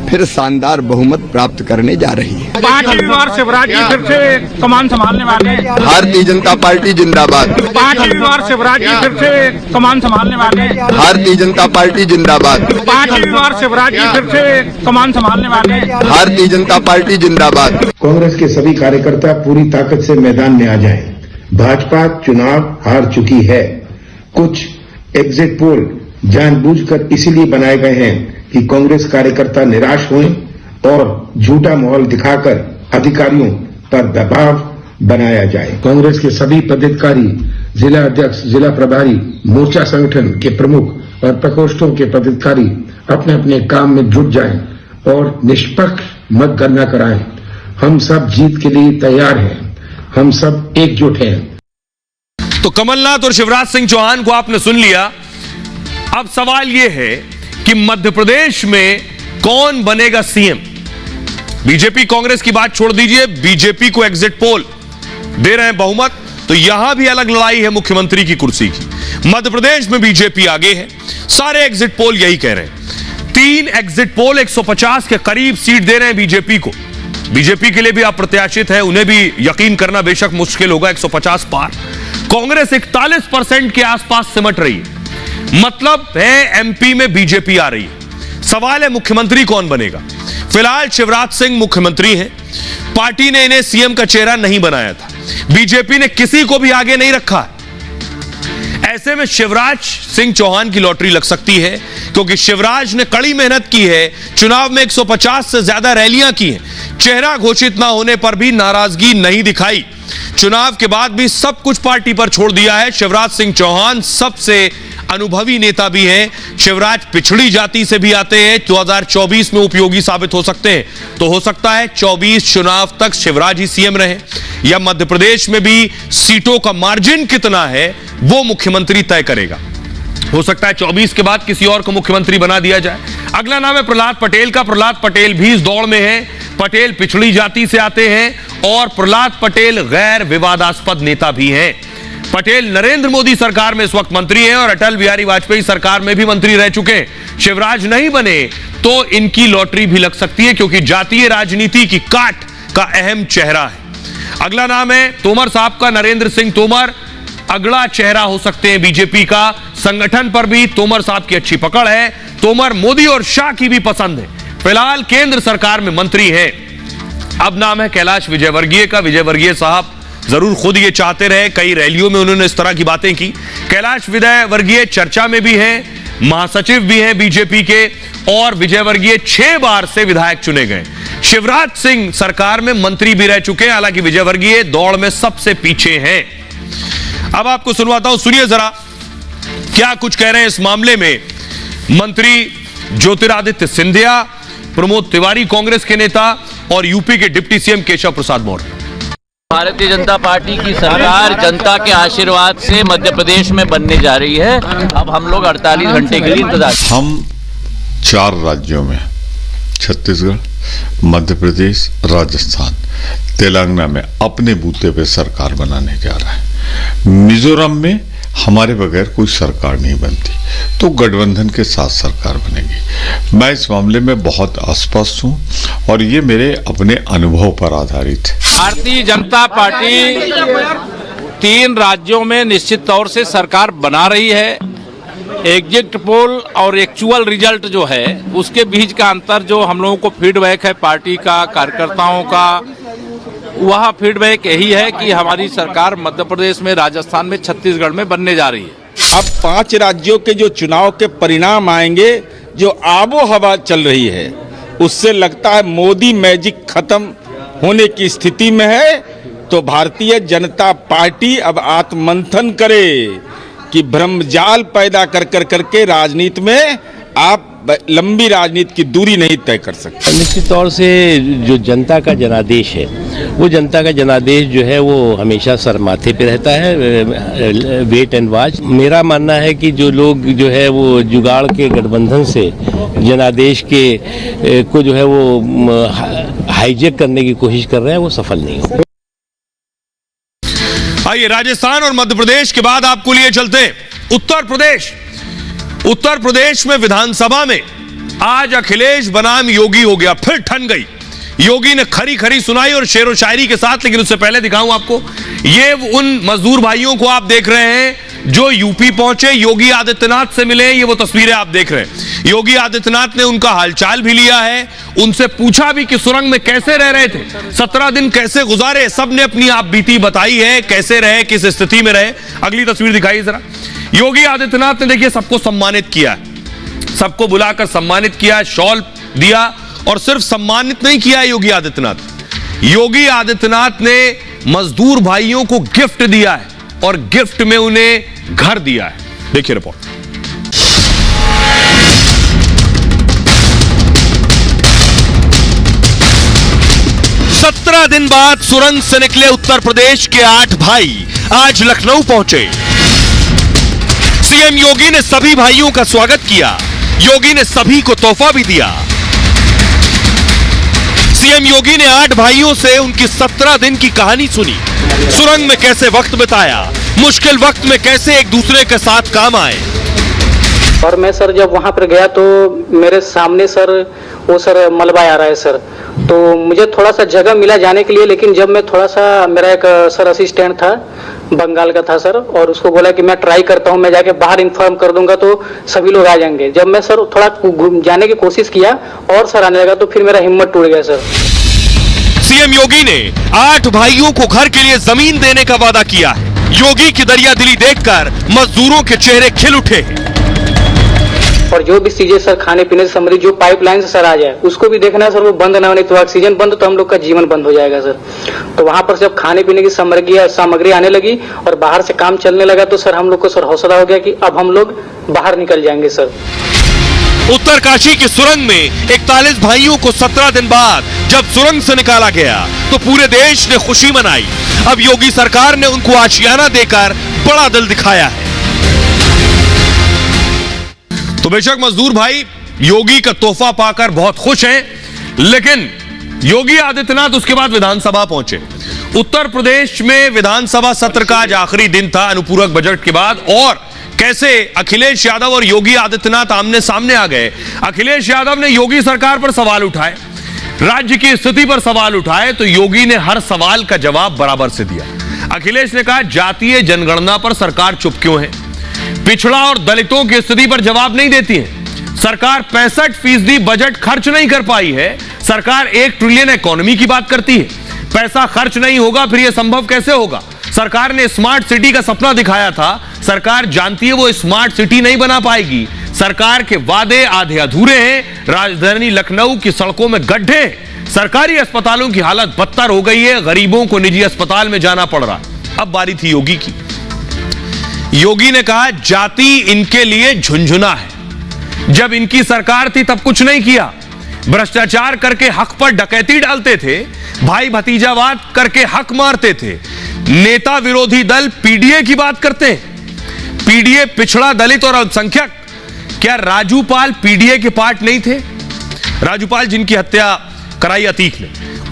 Speaker 10: फिर शानदार बहुमत प्राप्त करने जा रही है।
Speaker 11: 5वीं बार शिवराज जी फिर से कमान संभालने वाले हैं।
Speaker 10: भारतीय जनता पार्टी जिंदाबाद।
Speaker 11: 5वीं बार शिवराज जी फिर से कमान संभालने वाले हैं।
Speaker 10: भारतीय जनता पार्टी जिंदाबाद।
Speaker 11: 5वीं बार शिवराज जी फिर से कमान संभालने वाले हैं।
Speaker 10: भारतीय जनता पार्टी जिंदाबाद।
Speaker 12: कांग्रेस के सभी कार्यकर्ता पूरी ताकत से मैदान में आ जाएं। भाजपा चुनाव हार चुकी है। कुछ एग्जिट पोल जानबूझकर इसीलिए बनाए गए हैं कि कांग्रेस कार्यकर्ता निराश हुए और झूठा माहौल दिखाकर अधिकारियों पर दबाव बनाया जाए। कांग्रेस के सभी पदाधिकारी, जिला अध्यक्ष, जिला प्रभारी, मोर्चा संगठन के प्रमुख और प्रकोष्ठों के पदाधिकारी अपने अपने काम में जुट जाएं और निष्पक्ष मतगणना कराएं। हम सब जीत के लिए तैयार हैं, हम सब एकजुट हैं।
Speaker 1: तो कमलनाथ और शिवराज सिंह चौहान को आपने सुन लिया। अब सवाल यह है कि मध्य प्रदेश में कौन बनेगा सीएम। बीजेपी कांग्रेस की बात छोड़ दीजिए, बीजेपी को एग्जिट पोल दे रहे हैं बहुमत, तो यहां भी अलग लड़ाई है मुख्यमंत्री की कुर्सी की। मध्य प्रदेश में बीजेपी आगे है, सारे एग्जिट पोल यही कह रहे हैं। 3 एग्जिट पोल 150 के करीब सीट दे रहे हैं बीजेपी को। बीजेपी के लिए भी अप्रत्याशित है, उन्हें भी यकीन करना बेशक मुश्किल होगा 150 पार। कांग्रेस 41% के आसपास सिमट रही है, मतलब है एमपी में बीजेपी आ रही है। सवाल है मुख्यमंत्री कौन बनेगा। फिलहाल शिवराज सिंह मुख्यमंत्री हैं, पार्टी ने इन्हें सीएम का चेहरा नहीं बनाया था, बीजेपी ने किसी को भी आगे नहीं रखा है। ऐसे में शिवराज सिंह चौहान की लॉटरी लग सकती है, क्योंकि शिवराज ने कड़ी मेहनत की है, चुनाव में 150 से ज्यादा रैलियां की हैं, चेहरा घोषित ना होने पर भी नाराजगी नहीं दिखाई, चुनाव के बाद भी सब कुछ पार्टी पर छोड़ दिया है। शिवराज सिंह चौहान सबसे अनुभवी नेता भी हैं। शिवराज पिछड़ी जाति से भी आते हैं, 2024 में उपयोगी साबित हो सकते हैं। तो हो सकता है 24 चुनाव तक शिवराज ही सीएम रहे, या मध्य प्रदेश में भी सीटों का मार्जिन कितना है वो मुख्यमंत्री तय करेगा। हो सकता है 24 के बाद किसी और को मुख्यमंत्री बना दिया जाए। अगला नाम है प्रहलाद पटेल का। प्रहलाद पटेल भी इस दौड़ में है। पटेल पिछड़ी जाति से आते हैं और प्रहलाद पटेल गैर विवादास्पद नेता भी हैं। पटेल नरेंद्र मोदी सरकार में इस वक्त मंत्री हैं और अटल बिहारी वाजपेयी सरकार में भी मंत्री रह चुके हैं। शिवराज नहीं बने तो इनकी लॉटरी भी लग सकती है, क्योंकि जातीय राजनीति की काट का अहम चेहरा है। अगला नाम है तोमर साहब का, नरेंद्र सिंह तोमर अगला चेहरा हो सकते हैं बीजेपी का। संगठन पर भी तोमर साहब की अच्छी पकड़ है। तोमर मोदी और शाह की भी पसंद है। फिलहाल केंद्र सरकार में मंत्री है। अब नाम है कैलाश विजयवर्गीय का। विजयवर्गीय साहब जरूर खुद ये चाहते रहे, कई रैलियों में उन्होंने इस तरह की बातें की। कैलाश विजयवर्गीय चर्चा में भी हैं, महासचिव भी हैं बीजेपी के, और विजयवर्गीय 6 बार से विधायक चुने गए। शिवराज सिंह सरकार में मंत्री भी रह चुके हैं, हालांकि विजयवर्गीय दौड़ में सबसे पीछे हैं। अब आपको सुनवाता हूं, सुनिए जरा क्या कुछ कह रहे हैं इस मामले में मंत्री ज्योतिरादित्य सिंधिया, प्रमोद तिवारी कांग्रेस के नेता, और यूपी के deputy CM Keshav Prasad Maurya.
Speaker 13: Bharatiya Janata party की सरकार जनता के आशीर्वाद से मध्य प्रदेश में बनने जा रही है। अब हम लोग 48 घंटे के लिए इंतजार।
Speaker 14: हम 4 राज्यों में, छत्तीसगढ़, मध्य प्रदेश, राजस्थान, तेलंगाना में अपने बूते पे सरकार बनाने जा रहा है। मिजोरम में हमारे बगैर कोई सरकार नहीं बनती, तो गठबंधन के साथ सरकार बनेगी। मैं इस मामले में बहुत अस्पष्ट हूं और ये मेरे अपने अनुभव पर आधारित है।
Speaker 11: भारतीय जनता पार्टी 3 राज्यों में निश्चित तौर से सरकार बना रही है। एग्जिट पोल और एक्चुअल रिजल्ट जो है उसके बीच का अंतर, जो हम लोगों को फीडबैक है पार्टी का, कार्यकर्ताओं का, वह फीडबैक यही है कि हमारी सरकार मध्य प्रदेश में, राजस्थान में, छत्तीसगढ़ में बनने जा रही है।
Speaker 15: अब 5 राज्यों के जो चुनाव के परिणाम आएंगे, जो आबो हवा चल रही है, उससे लगता है मोदी मैजिक खत्म होने की स्थिति में है। तो भारतीय जनता पार्टी अब आत्ममंथन करे कि भ्रमजाल पैदा कर करके राजनीति में आप लंबी राजनीति की दूरी नहीं तय कर सकते।
Speaker 5: निश्चित तौर से जो जनता का जनादेश है, वो जनता का जनादेश जो है वो हमेशा सर माथे पे रहता है, वेट एंड वॉच। मेरा मानना है कि जो लोग जो है वो जुगाड़ के गठबंधन से जनादेश के को जो है वो हाईजेक करने की कोशिश कर रहे हैं, वो सफल नहीं हो।
Speaker 1: आइए राजस्थान और मध्य प्रदेश के बाद आपको लिए चलते हैं उत्तर प्रदेश। उत्तर प्रदेश में विधानसभा में आज अखिलेश बनाम योगी हो गया, फिर ठन गई। योगी ने खरी खरी सुनाई और शेरो शायरी के साथ, लेकिन उससे पहले दिखाऊं आपको, ये उन मजदूर भाइयों को आप देख रहे हैं जो यूपी पहुंचे, योगी आदित्यनाथ से मिले। ये वो तस्वीरें आप देख रहे हैं। योगी आदित्यनाथ ने उनका हालचाल भी लिया है, उनसे पूछा भी कि सुरंग में कैसे रह रहे थे, 17 दिन कैसे गुजारे। सबने अपनी आप बीती बताई है, कैसे रहे, किस स्थिति में रहे। अगली तस्वीर दिखाइए जरा। योगी आदित्यनाथ ने देखिए सबको सम्मानित किया, सबको बुलाकर सम्मानित किया, शॉल दिया, और सिर्फ सम्मानित नहीं किया योगी आदित्यनाथ ने मजदूर भाइयों को गिफ्ट दिया है और गिफ्ट में उन्हें घर दिया है। देखिए रिपोर्ट। 17 दिन बाद सुरंग से निकले उत्तर प्रदेश के 8 भाई आज लखनऊ पहुंचे। सीएम योगी ने सभी भाइयों का स्वागत किया। योगी ने सभी को तोहफा भी दिया। सीएम योगी ने 8 भाइयों से उनकी 17 दिन की कहानी सुनी। सुरंग में कैसे वक्त बिताया, मुश्किल वक्त में कैसे एक दूसरे के साथ काम आए।
Speaker 16: और मैं सर जब वहां पर गया तो मेरे सामने सर वो सर मलबा आ रहा है सर, तो मुझे थोड़ा सा जगह मिला जाने के लिए, लेकिन जब मैं थोड़ा सा, मेरा एक सर असिस्टेंट था, बंगाल का था सर, और उसको बोला कि मैं ट्राई करता हूं, मैं जाके बाहर इन्फॉर्म कर दूंगा तो सभी लोग आ जाएंगे। जब मैं सर थोड़ा जाने की कोशिश किया और सर आने लगा तो फिर मेरा हिम्मत टूट गया सर।
Speaker 1: सीएम योगी ने 8 भाइयों को घर के लिए जमीन देने का वादा किया है। योगी की दरियादिली देखकर मजदूरों के चेहरे खिल उठे।
Speaker 16: और जो भी चीजें सर खाने पीने से संबंधित जो पाइपलाइन से सर आ जाए उसको भी देखना है सर, वो बंद ना होने, तो ऑक्सीजन बंद तो हम लोग का जीवन बंद हो जाएगा सर। तो वहां पर जब खाने पीने की सामग्री आने लगी और बाहर से काम चलने लगा तो सर हम लोग को सर हौसला हो गया कि अब हम लोग बाहर निकल जाएंगे सर।
Speaker 1: उत्तरकाशी की सुरंग में 41 भाइयों को 17 दिन बाद जब सुरंग से निकाला गया तो पूरे देश ने खुशी मनाई। अब योगी सरकार ने उनको आशियाना देकर बड़ा दिल दिखाया है। तो बेशक मजदूर भाई योगी का तोहफा पाकर बहुत खुश हैं, लेकिन योगी आदित्यनाथ उसके बाद विधानसभा पहुंचे। उत्तर प्रदेश में विधानसभा सत्र का आज आखिरी दिन था अनुपूरक बजट के बाद, और कैसे अखिलेश यादव और योगी आदित्यनाथ आमने सामने आ गए। अखिलेश यादव ने योगी सरकार पर सवाल उठाए, राज्य की स्थिति पर सवाल उठाए, तो योगी ने हर सवाल का जवाब बराबर से दिया। अखिलेश ने कहा जातीय जनगणना पर सरकार चुप क्यों है, पिछड़ा और दलितों की स्थिति पर जवाब नहीं देती है, सरकार 65% बजट खर्च नहीं कर पाई है, सरकार 1 ट्रिलियन इकोनॉमी की बात करती है, पैसा खर्च नहीं होगा फिर यह संभव कैसे होगा, सरकार ने स्मार्ट सिटी का सपना दिखाया था, सरकार जानती है वो स्मार्ट सिटी नहीं बना पाएगी, सरकार के वादे आधे अधूरे हैं, राजधानी लखनऊ की सड़कों में गड्ढे, सरकारी अस्पतालों की हालत बदतर हो गई है, गरीबों को निजी अस्पताल में जाना पड़ रहा। अब बारी थी योगी की। योगी ने कहा जाति इनके लिए झुंझुना है, जब इनकी सरकार थी तब कुछ नहीं किया, भ्रष्टाचार करके हक पर डकैती डालते थे, भाई भतीजावाद करके हक मारते थे, नेता विरोधी दल पीडीए की बात करते हैं, पीडीए पिछड़ा दलित और अल्पसंख्यक, क्या राजूपाल पीडीए के पार्ट नहीं थे? राजूपाल जिनकी हत्या कराई अतीक ने,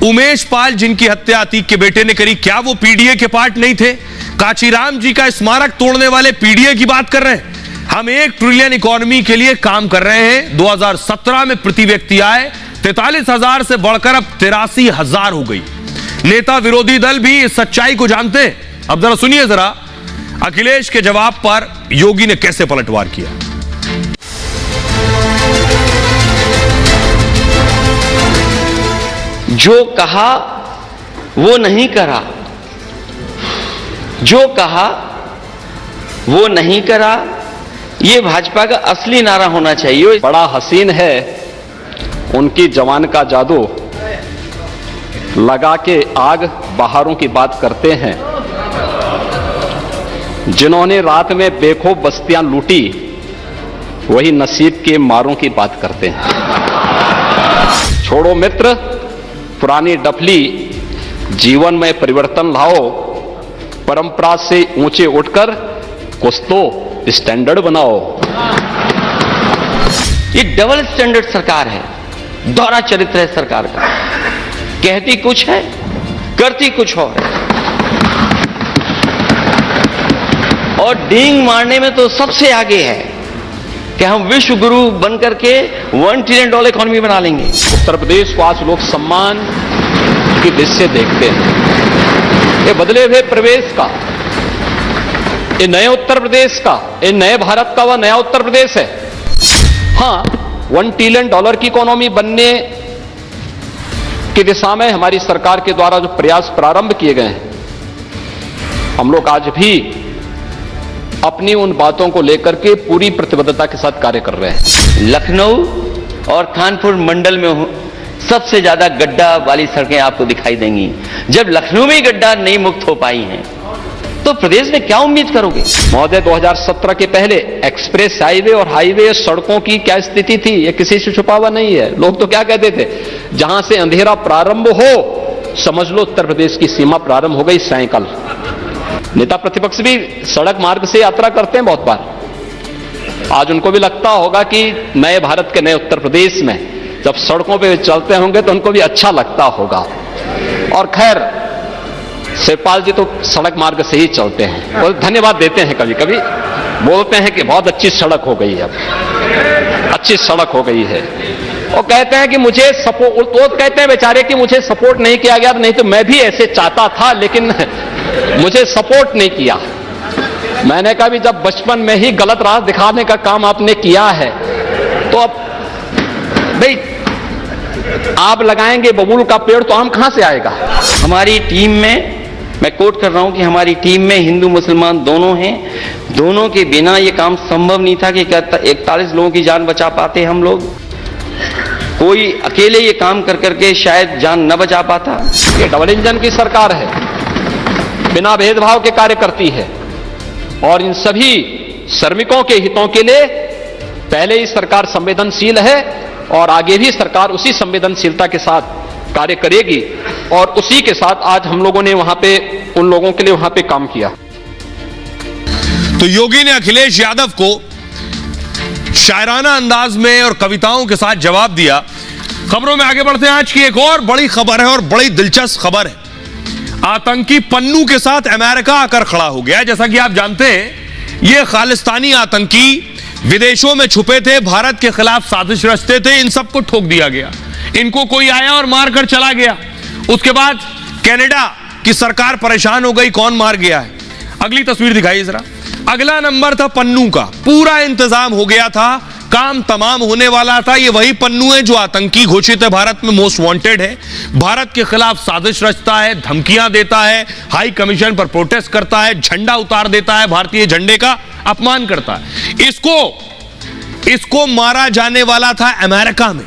Speaker 1: उमेश पाल जिनकी हत्या अतीक के बेटे ने करी, क्या वो पीडीए के पार्ट नहीं थे? कांचीराम जी का स्मारक तोड़ने वाले पीडीए की बात कर रहे हैं। हम 1 ट्रिलियन इकोनॉमी के लिए काम कर रहे हैं। 2017 में प्रति व्यक्ति आय 43,000 से बढ़कर अब 83,000 हो गई। नेता विरोधी दल भी इस सच्चाई को जानते हैं। अब जरा सुनिए जरा अखिलेश के जवाब पर योगी ने कैसे पलटवार किया।
Speaker 17: जो कहा वो नहीं करा, जो कहा वो नहीं करा, ये भाजपा का असली नारा होना चाहिए।
Speaker 18: बड़ा हसीन है उनकी जवान का जादू, लगा के आग बहारों की बात करते हैं, जिन्होंने रात में बेखौफ बस्तियां लूटी वही नसीब के मारों की बात करते हैं। छोड़ो मित्र पुरानी डफली, जीवन में परिवर्तन लाओ, परंपरा से ऊंचे उठकर कुछ तो स्टैंडर्ड बनाओ।
Speaker 17: ये डबल स्टैंडर्ड सरकार है, दोहरा चरित्र है सरकार का, कहती कुछ है करती कुछ और है, और डींग मारने में तो सबसे आगे है कि हम विश्व गुरु बनकर के $1 ट्रिलियन इकोनॉमी बना लेंगे।
Speaker 18: उत्तर प्रदेश को आज लोग सम्मान की दृष्टि से देखते हैं। ये बदले हुए प्रदेश का, ये नए उत्तर प्रदेश का, ये नए भारत का वह नया उत्तर प्रदेश है। हाँ, $1 ट्रिलियन की इकोनॉमी बनने की दिशा में हमारी सरकार के द्वारा जो प्रयास प्रारंभ किए गए हैं, हम लोग आज भी अपनी उन बातों को लेकर के पूरी प्रतिबद्धता के साथ कार्य कर रहे हैं।
Speaker 17: लखनऊ और कानपुर मंडल में सबसे ज्यादा गड्ढा वाली सड़कें आपको दिखाई देंगी। जब लखनऊ में गड्ढा नहीं मुक्त हो पाई हैं तो प्रदेश में क्या उम्मीद करोगे?
Speaker 18: महोदय 2017 के पहले एक्सप्रेस हाईवे और हाईवे सड़कों की क्या स्थिति थी ये किसी से छुपा हुआ नहीं है। लोग तो क्या कहते थे, जहां से अंधेरा प्रारंभ हो समझ लो उत्तर प्रदेश की सीमा प्रारंभ हो गई सायंकाल। नेता प्रतिपक्ष भी सड़क मार्ग से यात्रा करते हैं बहुत बार। आज उनको भी लगता होगा कि नए भारत के नए उत्तर प्रदेश में जब सड़कों पे चलते होंगे तो उनको भी अच्छा लगता होगा। और खैर शिवपाल जी तो सड़क मार्ग से ही चलते हैं और धन्यवाद देते हैं, कभी कभी बोलते हैं कि बहुत अच्छी सड़क हो गई है, अब अच्छी सड़क हो गई है। और कहते हैं कि मुझे सपोर्ट, तो कहते हैं बेचारे कि मुझे सपोर्ट नहीं किया गया, नहीं तो मैं भी ऐसे चाहता था लेकिन मुझे सपोर्ट नहीं किया। मैंने कहा भी जब बचपन में ही गलत राह दिखाने का काम आपने किया है तो अब भाई आप लगाएंगे बबूल का पेड़ तो आम कहां से आएगा।
Speaker 17: हमारी टीम में, मैं कोट कर रहा हूं कि हमारी टीम में हिंदू मुसलमान दोनों हैं। दोनों के बिना यह काम संभव नहीं था कि 41 लोगों की जान बचा पाते हम लोग। कोई अकेले ये काम कर करके शायद जान न बचा पाता।
Speaker 18: ये डबल इंजन की सरकार है, बिना भेदभाव के कार्य करती है और इन सभी श्रमिकों के हितों के लिए पहले ही सरकार संवेदनशील है और आगे भी सरकार उसी संवेदनशीलता के साथ कार्य करेगी। और उसी के साथ आज हम लोगों ने वहां पे उन लोगों के लिए वहां पे काम किया।
Speaker 1: तो योगी ने अखिलेश यादव को शायराना अंदाज में और कविताओं के साथ जवाब दिया। खबरों में आगे बढ़ते हैं। आज की एक और बड़ी खबर है और बड़ी दिलचस्प खबर है। आतंकी पन्नू के साथ अमेरिका आकर खड़ा हो गया। जैसा कि आप जानते हैं, ये खालिस्तानी आतंकी विदेशों में छुपे थे, भारत के खिलाफ साजिश रचते थे, इन सबको ठोक दिया गया। इनको कोई आया और मारकर चला गया। उसके बाद कनाडा की सरकार परेशान हो गई, कौन मार गया है। अगली तस्वीर दिखाइए जरा। अगला नंबर था पन्नू का। पूरा इंतजाम हो गया था, काम तमाम होने वाला था। ये वही पन्नू है जो आतंकी घोषित है, भारत में मोस्ट वांटेड है, भारत के खिलाफ साजिश रचता है, धमकियां देता है, हाई कमीशन पर प्रोटेस्ट करता है, झंडा उतार देता है, भारतीय झंडे का अपमान करता है। इसको मारा जाने वाला था अमेरिका में,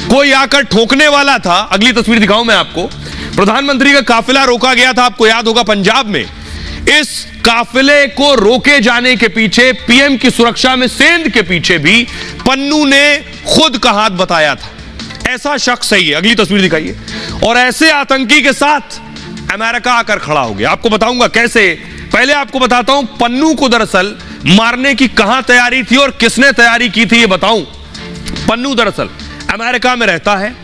Speaker 1: कोई आकर ठोकने वाला था। अगली तस्वीर दिखाऊं मैं आपको। प्रधानमंत्री का काफिला रोका गया था, आपको याद होगा, पंजाब में। इस काफिले को रोके जाने के पीछे, पीएम की सुरक्षा में सेंध के पीछे भी पन्नू ने खुद का हाथ बताया था। ऐसा शख्स है ये। अगली तस्वीर दिखाइए। और ऐसे आतंकी के साथ अमेरिका आकर खड़ा हो गया। आपको बताऊंगा कैसे। पहले आपको बताता हूं पन्नू को दरअसल मारने की कहां तैयारी थी और किसने तैयारी की थी, ये बताऊं। पन्नू दरअसल अमेरिका में रहता है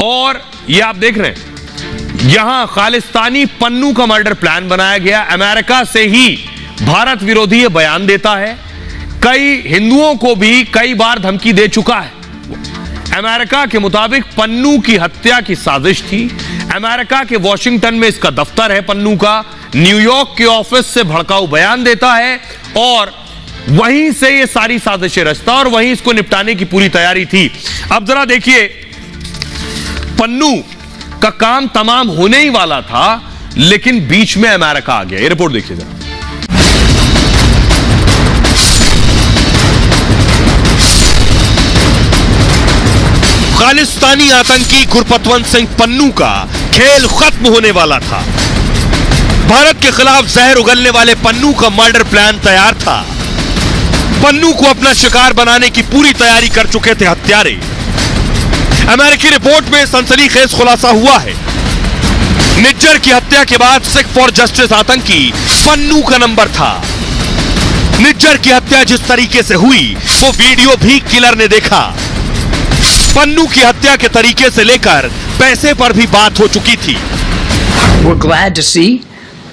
Speaker 1: और ये आप देख रहे हैं, यहां खालिस्तानी पन्नू का मर्डर प्लान बनाया गया। अमेरिका से ही भारत विरोधी ये बयान देता है, कई हिंदुओं को भी कई बार धमकी दे चुका है। अमेरिका के मुताबिक पन्नू की हत्या की साजिश थी। अमेरिका के वॉशिंगटन में इसका दफ्तर है पन्नू का। न्यूयॉर्क के ऑफिस से भड़काऊ बयान देता है और वहीं से ये सारी साजिशें रचता और वहीं इसको निपटाने की पूरी तैयारी थी। अब जरा देखिए, पन्नू का काम तमाम होने ही वाला था, लेकिन बीच में अमेरिका आ गया। ये रिपोर्ट देखिए जरा। खालिस्तानी आतंकी गुरपतवंत सिंह पन्नू का खेल खत्म होने वाला था। भारत के खिलाफ जहर उगलने वाले पन्नू का मर्डर प्लान तैयार था। पन्नू को अपना शिकार बनाने की पूरी तैयारी कर चुके थे हत्यारे। अमेरिकी रिपोर्ट में सनसनीखेज खुलासा हुआ है। निज्जर की हत्या के बाद सिख फॉर जस्टिस आतंकी पन्नू का नंबर था। निज्जर की हत्या जिस तरीके से हुई वो वीडियो भी किलर ने देखा। पन्नू की हत्या के तरीके से लेकर पैसे पर भी बात हो चुकी थी।
Speaker 19: We're glad to see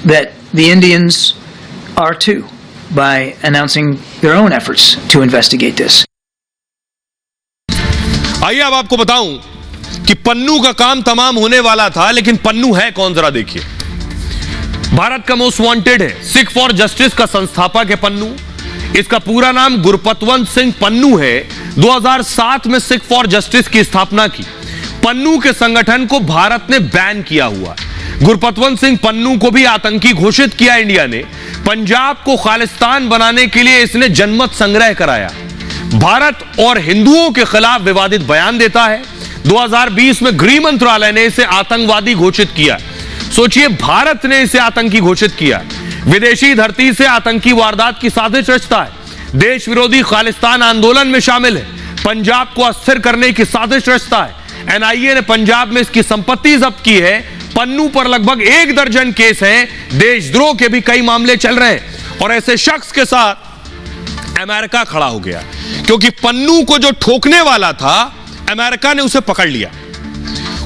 Speaker 19: that the Indians are too, by announcing their own efforts to investigate this.
Speaker 1: आइए अब आपको बताऊं कि पन्नू का काम तमाम होने वाला था, लेकिन पन्नू है कौन, जरा देखिए। भारत का मोस्ट वांटेड है, सिख फॉर जस्टिस का संस्थापक है पन्नू। इसका पूरा नाम गुरपतवंत सिंह पन्नू है। 2007 में सिख फॉर जस्टिस की स्थापना की। पन्नू के संगठन को भारत ने बैन किया हुआ है। गुरपतवंत सिंह पन्नू को भी आतंकी घोषित किया इंडिया ने। पंजाब को खालिस्तान बनाने के लिए इसने जनमत संग्रह कराया। भारत और हिंदुओं के खिलाफ विवादित बयान देता है। 2020 में गृह मंत्रालय ने इसे आतंकवादी घोषित किया। सोचिए, भारत ने इसे आतंकी घोषित किया। विदेशी धरती से आतंकी वारदात की साजिश रचता है। देश विरोधी खालिस्तान आंदोलन में शामिल है। पंजाब को अस्थिर करने की साजिश रचता है। एनआईए ने पंजाब में इसकी संपत्ति जब्त की है। पन्नू पर लगभग 1 दर्जन केस हैं। देशद्रोह के भी कई मामले चल रहे हैं और ऐसे शख्स के साथ अमेरिका खड़ा हो गया, क्योंकि पन्नू को जो ठोकने वाला था अमेरिका ने उसे पकड़ लिया।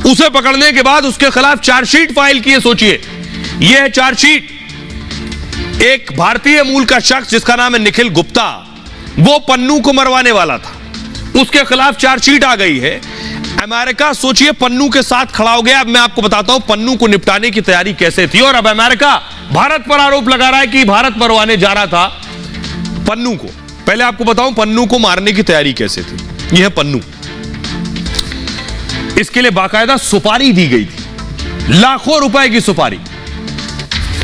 Speaker 1: उसे पकड़ने के बाद उसके खिलाफ चार्जशीट फाइल की है। सोचिए, यह है चार्जशीट। एक भारतीय मूल का शख्स जिसका नाम है निखिल गुप्ता, वो पन्नू को मरवाने वाला था, उसके खिलाफ चार्जशीट आ गई है। अमेरिका सोचिए पन्नू के साथ खड़ा हो गया। अब मैं आपको बताता हूं पन्नू को निपटाने की तैयारी कैसे थी, और अब अमेरिका भारत पर आरोप लगा रहा है कि भारत मरवाने जा रहा था पन्नू को। पहले आपको बताऊं पन्नू को मारने की तैयारी कैसे थी। यह पन्नू, इसके लिए बाकायदा सुपारी दी गई थी, लाखों रुपए की सुपारी।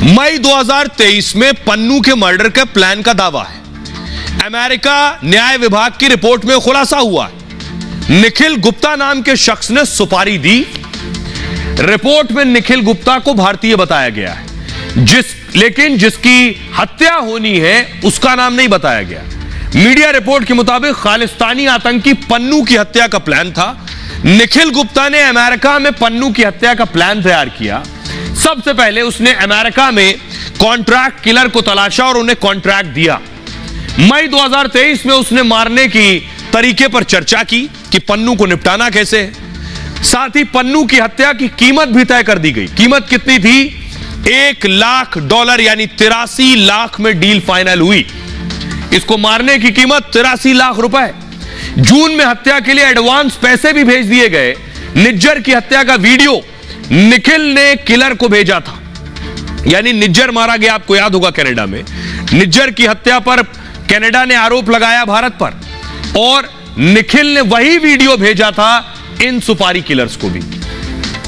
Speaker 1: मई 2023 में पन्नू के मर्डर के प्लान का दावा है। अमेरिका न्याय विभाग की रिपोर्ट में खुलासा हुआ है निखिल गुप्ता नाम के शख्स ने सुपारी दी। रिपोर्ट में निखिल गुप्ता को भारतीय बताया गया है, लेकिन जिसकी हत्या होनी है उसका नाम नहीं बताया गया। मीडिया रिपोर्ट के मुताबिक खालिस्तानी आतंकी पन्नू की हत्या का प्लान था। निखिल गुप्ता ने अमेरिका में पन्नू की हत्या का प्लान तैयार किया। सबसे पहले उसने अमेरिका में कॉन्ट्रैक्ट किलर को तलाशा और उन्हें कॉन्ट्रैक्ट दिया। मई 2023 में उसने मारने की तरीके पर चर्चा की कि पन्नू को निपटाना कैसे है। साथ ही पन्नू की हत्या की कीमत भी तय कर दी गई। कीमत कितनी थी? $1 लाख, यानी 83 लाख में डील फाइनल हुई। इसको मारने की कीमत 83 लाख रुपए। जून में हत्या के लिए एडवांस पैसे भी भेज दिए गए। निज्जर की हत्या का वीडियो निखिल ने किलर को भेजा था, यानी निज्जर मारा गया, आपको याद होगा कनाडा में। निज्जर की हत्या पर कनाडा ने आरोप लगाया भारत पर, और निखिल ने वही वीडियो भेजा था इन सुपारी किलर्स को भी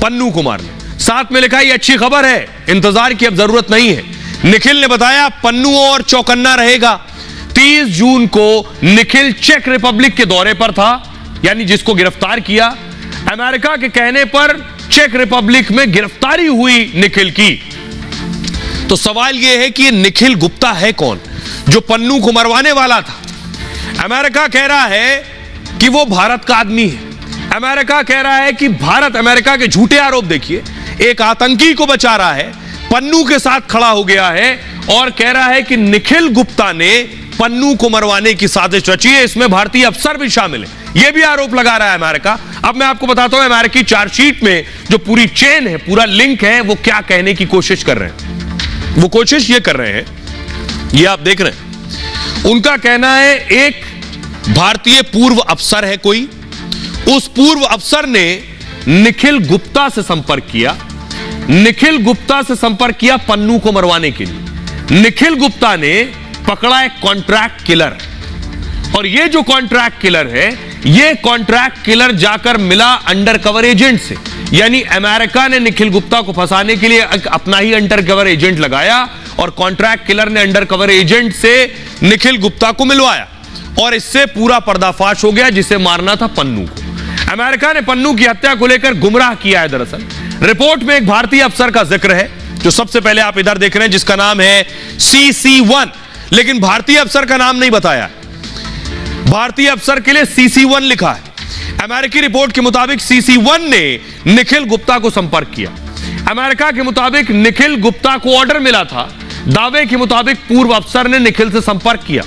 Speaker 1: पन्नू को मारने। साथ में लिखा ये अच्छी खबर है, इंतजार की अब जरूरत नहीं है। निखिल ने बताया पन्नू और चौकन्ना रहेगा। 30 जून को निखिल चेक रिपब्लिक के दौरे पर था, यानी जिसको गिरफ्तार किया। अमेरिका के कहने पर चेक रिपब्लिक में गिरफ्तारी हुई निखिल की। तो सवाल यह है कि ये निखिल गुप्ता है कौन जो पन्नू को मरवाने वाला था? अमेरिका कह रहा है कि वो भारत का आदमी है। अमेरिका कह रहा है कि भारत, अमेरिका के झूठे आरोप देखिए, एक आतंकी को बचा रहा है, पन्नू के साथ खड़ा हो गया है और कह रहा है कि निखिल गुप्ता ने पन्नू को मरवाने की साजिश रची है, इसमें भारतीय अफसर भी शामिल है। यह भी आरोप लगा रहा है अमेरिका। अब मैं आपको बताता हूं अमेरिकी चार्जशीट में जो पूरी चेन है, पूरा लिंक है, वो क्या कहने की कोशिश कर रहे हैं। वो कोशिश ये कर रहे हैं, ये आप देख रहे हैं, उनका कहना है एक भारतीय पूर्व अफसर है कोई, उस पूर्व अफसर ने निखिल गुप्ता से संपर्क किया। निखिल गुप्ता से संपर्क किया पन्नू को मरवाने के लिए। निखिल गुप्ता ने पकड़ा एक कॉन्ट्रैक्ट किलर, और ये जो कॉन्ट्रैक्ट किलर है, ये कॉन्ट्रैक्ट किलर जाकर मिला अंडर कवर एजेंट से, यानी अमेरिका ने निखिल गुप्ता को फंसाने के लिए अपना ही अंडर कवर एजेंट लगाया, और कॉन्ट्रैक्ट किलर ने अंडर कवर एजेंट से निखिल गुप्ता को मिलवाया, और इससे पूरा पर्दाफाश हो गया जिसे मारना था पन्नू को। अमेरिका ने पन्नू की हत्या को लेकर गुमराह किया है। दरअसल रिपोर्ट में एक भारतीय अफसर का जिक्र है, जो सबसे पहले आप इधर देख रहे हैं, जिसका नाम है CC1, लेकिन भारतीय अफसर का नाम नहीं बताया। भारतीय अफसर के लिए CC1 लिखा है। अमेरिकी रिपोर्ट के मुताबिक CC1 ने निखिल गुप्ता को संपर्क किया। अमेरिका के मुताबिक निखिल गुप्ता को ऑर्डर मिला था। दावे के मुताबिक पूर्व अफसर ने निखिल से संपर्क किया।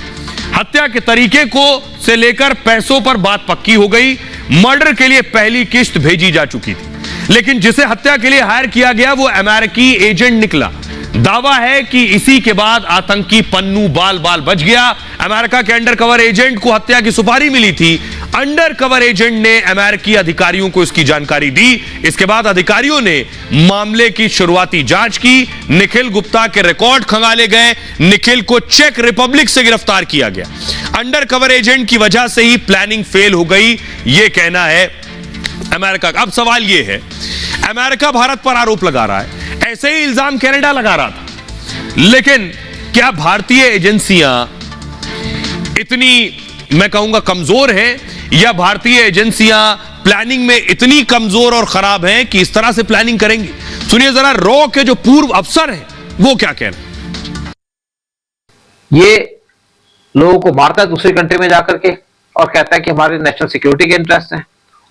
Speaker 1: हत्या के तरीके को से लेकर पैसों पर बात पक्की हो गई। मर्डर के लिए पहली किस्त भेजी जा चुकी थी, लेकिन जिसे हत्या के लिए हायर किया गया वो अमेरिकी एजेंट निकला। दावा है कि इसी के बाद आतंकी पन्नू बाल बाल बच गया। अमेरिका के अंडर कवर एजेंट को हत्या की सुपारी मिली थी। अंडर कवर एजेंट ने अमेरिकी अधिकारियों को इसकी जानकारी दी। इसके बाद अधिकारियों ने मामले की शुरुआती जांच की। निखिल गुप्ता के रिकॉर्ड खंगाले गए। निखिल को चेक रिपब्लिक से गिरफ्तार किया गया। अंडर कवर एजेंट की वजह से ही प्लानिंग फेल हो गई, यह कहना है अमेरिका का। अब सवाल यह है, अमेरिका भारत पर आरोप लगा रहा है, ऐसे ही इल्जाम कनाडा लगा रहा था, लेकिन क्या भारतीय एजेंसियां इतनी, मैं कहूंगा, कमजोर हैं, या भारतीय एजेंसियां प्लानिंग में इतनी कमजोर और खराब हैं कि इस तरह से प्लानिंग करेंगी? सुनिए जरा रॉ के जो पूर्व अफसर हैं वो क्या कह रहे हैं।
Speaker 20: ये लोगों को मारता है दूसरी कंट्री में जाकर के और कहता है कि हमारे नेशनल सिक्योरिटी के इंटरेस्ट हैं,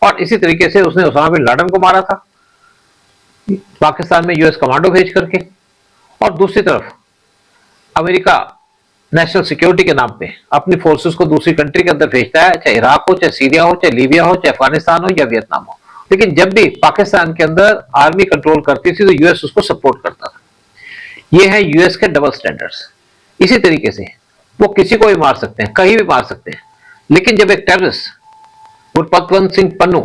Speaker 20: और इसी तरीके से उसने उसामा बिन लादेन को मारा था पाकिस्तान में यूएस कमांडो भेज करके, और दूसरी तरफ अमेरिका नेशनल सिक्योरिटी के नाम पे अपनी फोर्सेस को दूसरी कंट्री के अंदर भेजता है, चाहे इराक हो, चाहे सीरिया हो, चाहे लीबिया हो, चाहे अफगानिस्तान हो या वियतनाम हो। लेकिन जब भी पाकिस्तान के अंदर आर्मी कंट्रोल करती थी तो यूएस उसको सपोर्ट करता था। ये है यूएस के डबल स्टैंडर्ड्स। इसी तरीके से वो किसी को भी मार सकते हैं, कहीं भी मार सकते हैं, लेकिन जब एक टेररिस्ट गुरपतवंत सिंह पन्नू,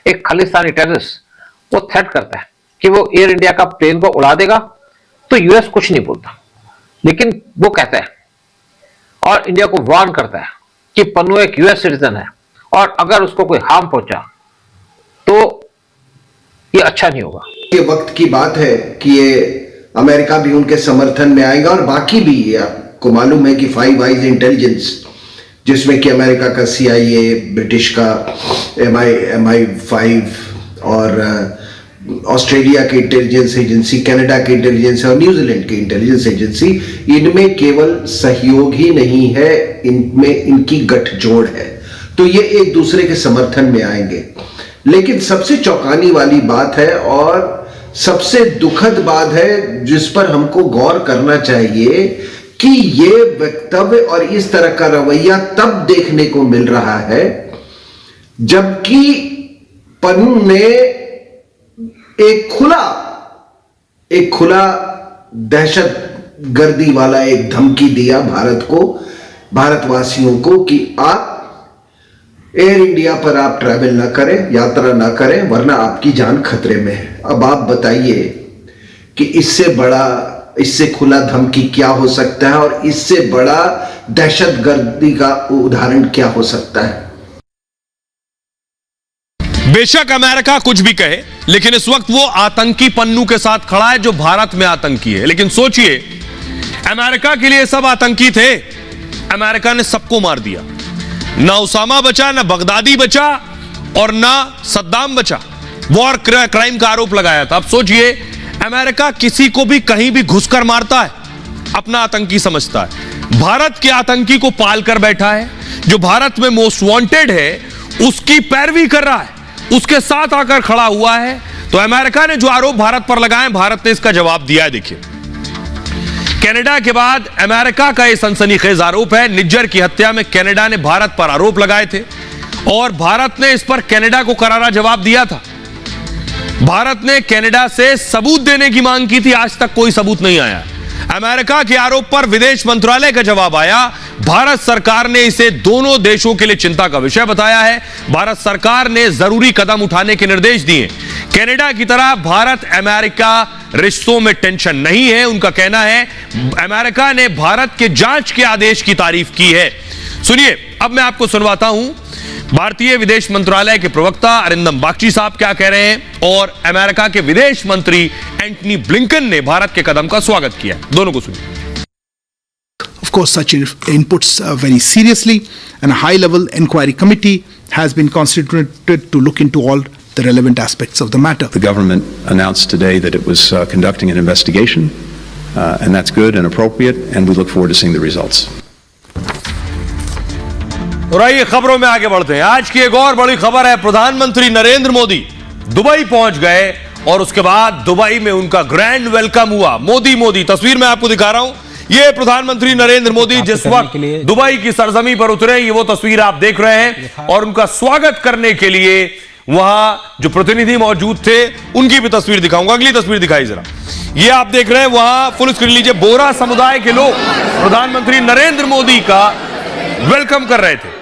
Speaker 20: एक खालिस्तानी टेररिस्ट, वो थ्रेट करता है कि वो एयर इंडिया का प्लेन को उड़ा देगा, तो यूएस कुछ नहीं बोलता, लेकिन वो कहता है और इंडिया को वार्न करता है कि पन्नू एक यूएस सिटीजन है और अगर उसको कोई हार्म पहुंचा तो ये अच्छा नहीं होगा।
Speaker 21: ये वक्त की बात है कि ये अमेरिका भी उनके समर्थन में आएगा और बाकी भी, आपको मालूम है कि फाइव आइज इंटेलिजेंस, जिसमें कि अमेरिका का CIA, ब्रिटिश का MI5 और ऑस्ट्रेलिया की इंटेलिजेंस एजेंसी, कनाडा की इंटेलिजेंस और न्यूजीलैंड की इंटेलिजेंस एजेंसी, इनमें केवल सहयोग ही नहीं है, इनमें इनकी गठजोड़ है, तो ये एक दूसरे के समर्थन में आएंगे। लेकिन सबसे चौंकाने वाली बात है और सबसे दुखद बात है, जिस पर हमको गौर करना चाहिए कि ये वक्तव्य और इस तरह का रवैया तब देखने को मिल रहा है जबकि पन्नू ने एक खुला दहशत गर्दी वाला एक धमकी दिया भारत को, भारतवासियों को, कि आप एयर इंडिया पर आप ट्रैवल ना करें, यात्रा ना करें, वरना आपकी जान खतरे में है। अब आप बताइए कि इससे खुला धमकी क्या हो सकता है और इससे बड़ा दहशतगर्दी का उदाहरण क्या हो सकता है।
Speaker 1: बेशक अमेरिका कुछ भी कहे, लेकिन इस वक्त वो आतंकी पन्नू के साथ खड़ा है जो भारत में आतंकी है। लेकिन सोचिए, अमेरिका के लिए सब आतंकी थे, अमेरिका ने सबको मार दिया। ना उसामा बचा, ना बगदादी बचा और ना सद्दाम बचा। वॉर क्राइम का आरोप लगाया था। अब सोचिए, अमेरिका किसी को भी कहीं भी घुसकर मारता है, अपना आतंकी समझता है। भारत के आतंकी को पाल कर बैठा है, जो भारत में मोस्ट वांटेड है उसकी पैरवी कर रहा है, उसके साथ आकर खड़ा हुआ है। तो अमेरिका ने जो आरोप भारत पर लगाए, भारत ने इसका जवाब दिया है। देखिए, कनाडा के बाद अमेरिका का यह सनसनीखेज आरोप है। निज्जर की हत्या में कनाडा ने भारत पर आरोप लगाए थे और भारत ने इस पर कनाडा को करारा जवाब दिया था। भारत ने कनाडा से सबूत देने की मांग की थी, आज तक कोई सबूत नहीं आया। अमेरिका के आरोप पर विदेश मंत्रालय का जवाब आया। भारत सरकार ने इसे दोनों देशों के लिए चिंता का विषय बताया है। भारत सरकार ने जरूरी कदम उठाने के निर्देश दिए। कनाडा की तरह भारत अमेरिका रिश्तों में टेंशन नहीं है। उनका कहना है अमेरिका ने भारत के जांच के आदेश की तारीफ की है। सुनिए, अब मैं आपको सुनवाता हूं भारतीय विदेश मंत्रालय के प्रवक्ता अरिंदम बागची साहब क्या कह रहे हैं और अमेरिका के विदेश मंत्री एंटनी ब्लिंकन ने भारत के कदम का स्वागत किया। दोनों को सुनिए।
Speaker 22: Of course, such inputs very seriously, and a high-level inquiry committee has been constituted to look into all the relevant aspects of the matter.
Speaker 23: The government announced today that it was conducting an investigation, and that's good and appropriate, and we look forward to seeing the results.
Speaker 1: और आइए खबरों में आगे बढ़ते हैं। आज की एक और बड़ी खबर है, प्रधानमंत्री नरेंद्र मोदी दुबई पहुंच गए और उसके बाद दुबई में उनका ग्रैंड वेलकम हुआ। मोदी तस्वीर में आपको दिखा रहा हूं, ये प्रधानमंत्री नरेंद्र मोदी जिस वक्त दुबई की सरजमी पर उतरे, ये वो तस्वीर आप देख रहे हैं। और उनका स्वागत करने के लिए वहां जो प्रतिनिधि मौजूद थे उनकी भी तस्वीर दिखाऊंगा। अगली तस्वीर दिखाई जरा, ये आप देख रहे हैं, वहां फुल स्क्रीन लीजिए, बोहरा समुदाय के लोग प्रधानमंत्री नरेंद्र मोदी का वेलकम कर रहे थे।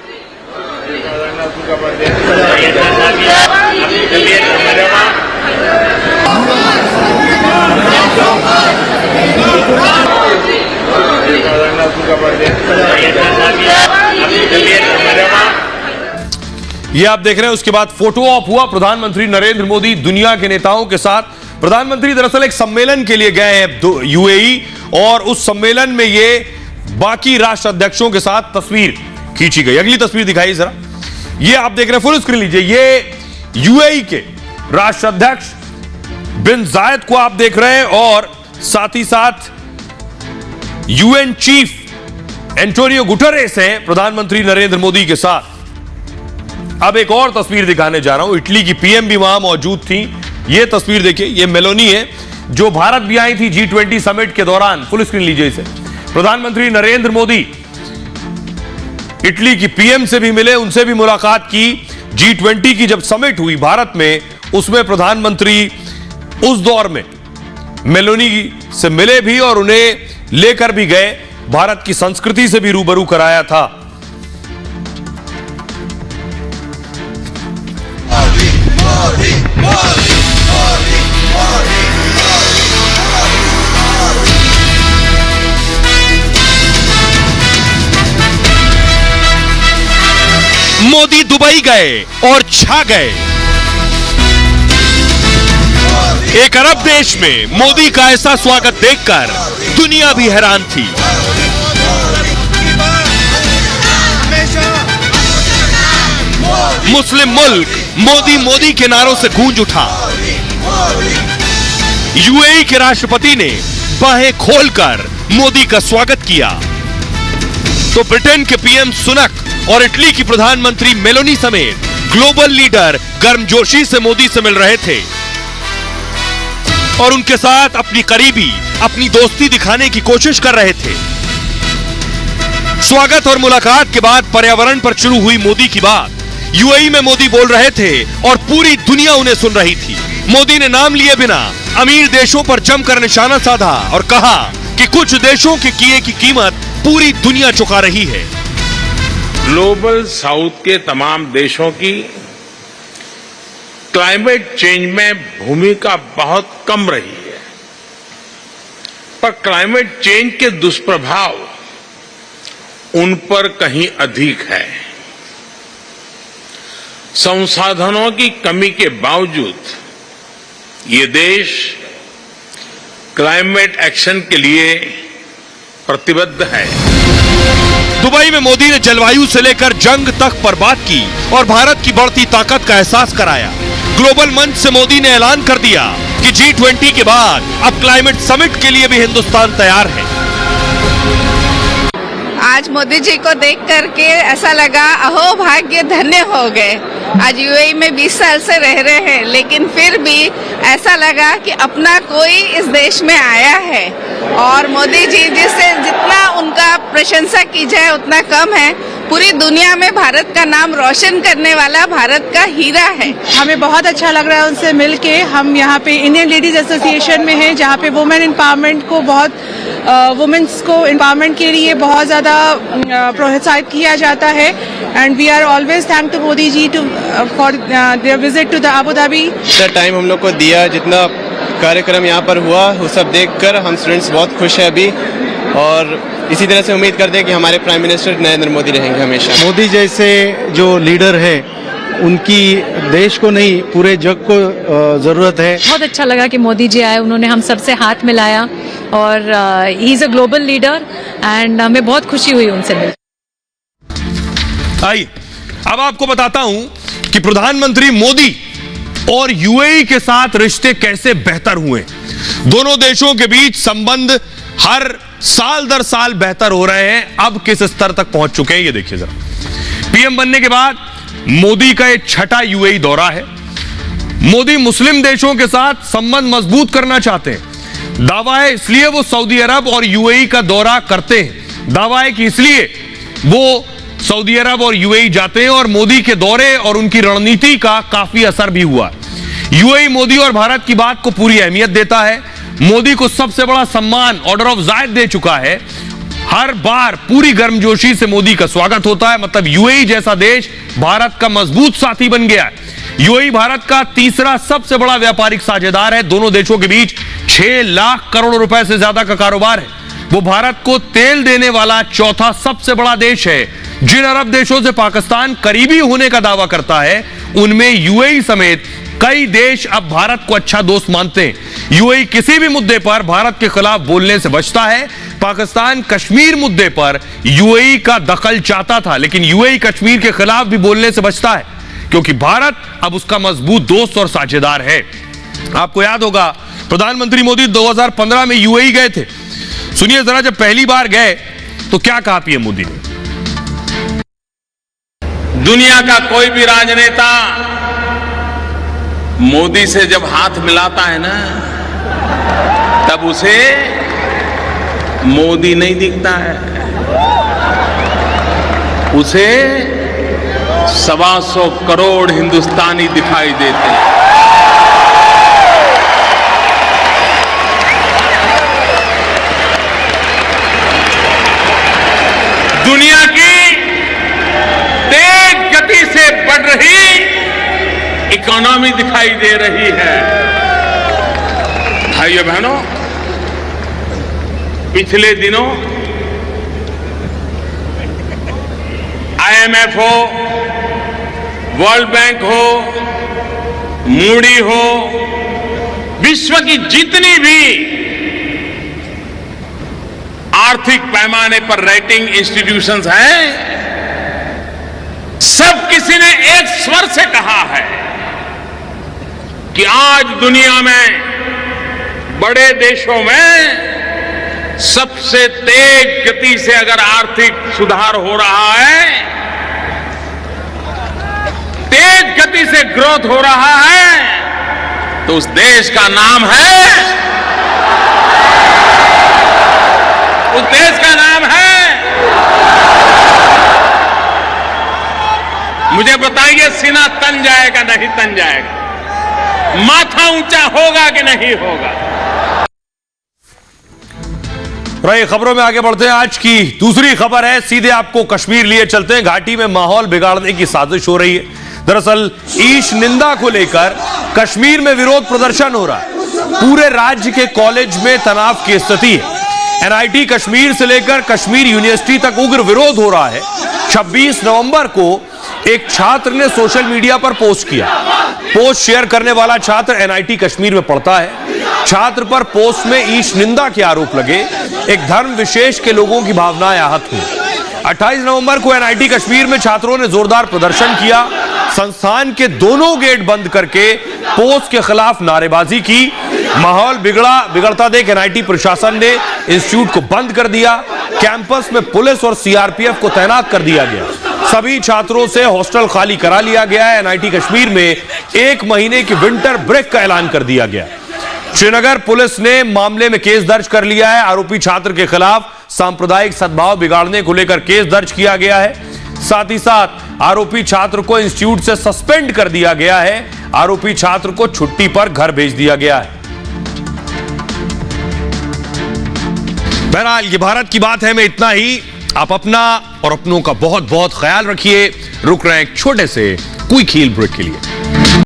Speaker 1: ये आप देख रहे हैं, उसके बाद फोटो ऑप हुआ। प्रधानमंत्री नरेंद्र मोदी दुनिया के नेताओं के साथ, प्रधानमंत्री दरअसल एक सम्मेलन के लिए गए हैं यूएई, और उस सम्मेलन में ये बाकी राष्ट्र अध्यक्षों के साथ तस्वीर खींची गई। अगली तस्वीर दिखाई जरा, ये आप देख रहे हैं, फुल स्क्रीन लीजिए, ये यूएई के राष्ट्र अध्यक्ष बिन जायद को आप देख रहे हैं और साथ ही साथ यूएन चीफ एंटोनियो गुटेरेस हैं प्रधानमंत्री नरेंद्र मोदी के साथ। अब एक और तस्वीर दिखाने जा रहा हूं। इटली की पीएम भी वहां मौजूद थी। यह तस्वीर देखिए, यह मेलोनी है जो भारत भी आई थी G20 समिट के दौरान। फुल स्क्रीन लीजिए इसे। प्रधानमंत्री नरेंद्र मोदी इटली की पीएम से भी मिले, उनसे भी मुलाकात की। G20 की जब समिट हुई भारत में, उसमें प्रधानमंत्री उस दौर में मेलोनी से मिले भी और उन्हें लेकर भी गए, भारत की संस्कृति से भी रूबरू कराया था। मोदी दुबई गए और छा गए। एक अरब देश में मोदी का ऐसा स्वागत देखकर दुनिया भी हैरान थी। मुस्लिम मुल्क मोदी के नारों से गूंज उठा। यूएई के राष्ट्रपति ने बाहें खोलकर मोदी का स्वागत किया, तो ब्रिटेन के पीएम सुनक और इटली की प्रधानमंत्री मेलोनी समेत ग्लोबल लीडर गर्मजोशी से मोदी से मिल रहे थे और उनके साथ अपनी करीबी, अपनी दोस्ती दिखाने की कोशिश कर रहे थे। स्वागत और मुलाकात के बाद पर्यावरण पर शुरू हुई मोदी की बात। यूएई में मोदी बोल रहे थे और पूरी दुनिया उन्हें सुन रही थी। मोदी ने नाम लिए बिना अमीर देशों पर जमकर निशाना साधा और कहा कि कुछ देशों के किए की कीमत पूरी दुनिया चुका रही है।
Speaker 3: ग्लोबल साउथ के तमाम देशों की क्लाइमेट चेंज में भूमिका बहुत कम रही है, पर क्लाइमेट चेंज के दुष्प्रभाव उन पर कहीं अधिक है। संसाधनों की कमी के बावजूद ये देश क्लाइमेट एक्शन के लिए प्रतिबद्ध है।
Speaker 1: दुबई में मोदी ने जलवायु से लेकर जंग तक पर बात की और भारत की बढ़ती ताकत का एहसास कराया। ग्लोबल मंच से मोदी ने ऐलान कर दिया कि G20 के बाद अब क्लाइमेट समिट के लिए भी हिंदुस्तान तैयार है।
Speaker 7: आज मोदी जी को देख करके ऐसा लगा अहो भाग्य धन्य हो गए। आज यूएई में 20 साल से रह रहे हैं, लेकिन फिर भी ऐसा लगा कि अपना कोई इस देश में आया है और मोदी जी जिससे जितना उनका प्रशंसा की जाए उतना कम है। पूरी दुनिया में भारत का नाम रोशन करने वाला भारत का हीरा है।
Speaker 8: हमें बहुत अच्छा लग रहा है उनसे मिलके। हम यहाँ पे इंडियन लेडीज एसोसिएशन में हैं, जहाँ पे वुमेन एम्पावरमेंट को बहुत वुमेन्स को एम्पावरमेंट के लिए बहुत ज़्यादा प्रोत्साहित किया जाता है। And we are always thank to Modi ji to for their visit to the Abu Dhabi.
Speaker 24: इतना टाइम हम लोग को दिया, जितना कार्यक्रम यहाँ पर हुआ वो सब देखकर हम स्टूडेंट्स बहुत खुश हैं अभी, और इसी तरह से उम्मीद करते हैं कि हमारे प्राइम मिनिस्टर नरेंद्र मोदी रहेंगे हमेशा।
Speaker 25: मोदी जैसे जो लीडर है उनकी देश को नहीं पूरे जग को जरूरत है।
Speaker 26: बहुत अच्छा लगा कि मोदी जी आए, उन्होंने हम सबसे हाथ मिलाया और he is a global leader and हमें बहुत खुशी हुई उनसे मिलकर।
Speaker 1: आइए अब आपको बताता हूं कि प्रधानमंत्री मोदी और यूएई के साथ रिश्ते कैसे बेहतर हुए। दोनों देशों के बीच संबंध हर साल दर साल बेहतर हो रहे हैं। अब किस स्तर तक पहुंच चुके हैं ये देखिए जरा। पीएम बनने के बाद मोदी का एक छठा यूएई दौरा है। मोदी मुस्लिम देशों के साथ संबंध मजबूत करना चाहते हैं। दावा है इसलिए वो सऊदी अरब और यूएई का दौरा करते हैं। दावा है कि इसलिए वो सऊदी अरब और यूएई जाते हैं और मोदी के दौरे और उनकी रणनीति का काफी असर भी हुआ। यूएई मोदी और भारत की बात को पूरी अहमियत देता है। मोदी को सबसे बड़ा सम्मान ऑर्डर ऑफ जायद दे चुका है। हर बार पूरी गर्मजोशी से मोदी का स्वागत होता है। मतलब यूएई जैसा देश भारत का मजबूत साथी बन गया है। यूएई भारत का तीसरा सबसे बड़ा व्यापारिक साझेदार है। दोनों देशों के बीच 6 लाख करोड़ रुपए से ज्यादा का कारोबार है। वो भारत को तेल देने वाला चौथा सबसे बड़ा देश है। जिन अरब देशों से पाकिस्तान करीबी होने का दावा करता है, उनमें यूएई समेत कई देश अब भारत को अच्छा दोस्त मानते हैं। यूएई किसी भी मुद्दे पर भारत के खिलाफ बोलने से बचता है। पाकिस्तान कश्मीर मुद्दे पर यूएई का दखल चाहता था, लेकिन यूएई कश्मीर के खिलाफ भी बोलने से बचता है क्योंकि भारत अब उसका मजबूत दोस्त और साझेदार है। आपको याद होगा प्रधानमंत्री मोदी 2015 में यूएई गए थे। सुनिए जरा, जब पहली बार गए तो क्या कहा पीएम मोदी ने।
Speaker 3: दुनिया का कोई भी राजनेता मोदी से जब हाथ मिलाता है ना, तब उसे मोदी नहीं दिखता है, उसे 125 करोड़ हिंदुस्तानी दिखाई देते हैं। दुनिया की तेज गति से बढ़ रही इकोनॉमी दिखाई दे रही है। भाइयों बहनों, पिछले दिनों IMF हो, वर्ल्ड बैंक हो, मूडी हो, विश्व की जितनी भी आर्थिक पैमाने पर रेटिंग इंस्टीट्यूशंस हैं, सब किसी ने एक स्वर से कहा है कि आज दुनिया में बड़े देशों में सबसे तेज गति से अगर आर्थिक सुधार हो रहा है, तेज गति से ग्रोथ हो रहा है, तो उस देश का नाम है, उस देश का नाम है, मुझे बताइए सीना तन जाएगा नहीं तन जाएगा, माथा ऊंचा होगा कि नहीं होगा।
Speaker 1: रही खबरों में आगे बढ़ते हैं। आज की दूसरी खबर है, सीधे आपको कश्मीर लिए चलते हैं। घाटी में माहौल बिगाड़ने की साजिश हो रही है। दरअसल ईश निंदा को लेकर कश्मीर में विरोध प्रदर्शन हो रहा है। पूरे राज्य के कॉलेज में तनाव की स्थिति है। NIT कश्मीर से लेकर कश्मीर यूनिवर्सिटी तक उग्र विरोध हो रहा है। 26 नवंबर को एक छात्र ने सोशल मीडिया पर पोस्ट किया। पोस्ट शेयर करने वाला छात्र NIT कश्मीर में पढ़ता है। छात्र पर पोस्ट में ईश निंदा के आरोप लगे। एक धर्म विशेष के लोगों की भावनाएं आहत हुई। 28 नवंबर को NIT कश्मीर में छात्रों ने जोरदार प्रदर्शन किया। संस्थान के दोनों गेट बंद करके पोस्ट के खिलाफ नारेबाजी की। माहौल बिगड़ता देख NIT प्रशासन ने इंस्टीट्यूट को बंद कर दिया। कैंपस में पुलिस और CRPF को तैनात कर दिया गया। सभी छात्रों से हॉस्टल खाली करा लिया गया है। NIT कश्मीर में 1 महीने की विंटर ब्रेक का ऐलान कर दिया गया। श्रीनगर पुलिस ने मामले में केस दर्ज कर लिया है। आरोपी छात्र के खिलाफ सांप्रदायिक सद्भाव बिगाड़ने को लेकर केस दर्ज किया गया है। साथ ही साथ आरोपी छात्र को इंस्टीट्यूट से सस्पेंड कर दिया गया है। आरोपी छात्र को छुट्टी पर घर भेज दिया गया है। बहरहाल ये भारत की बात है में इतना ही। आप अपना और अपनों का बहुत बहुत ख्याल रखिए। रुक रहे हैं एक छोटे से क्विक हील ब्रेक के लिए।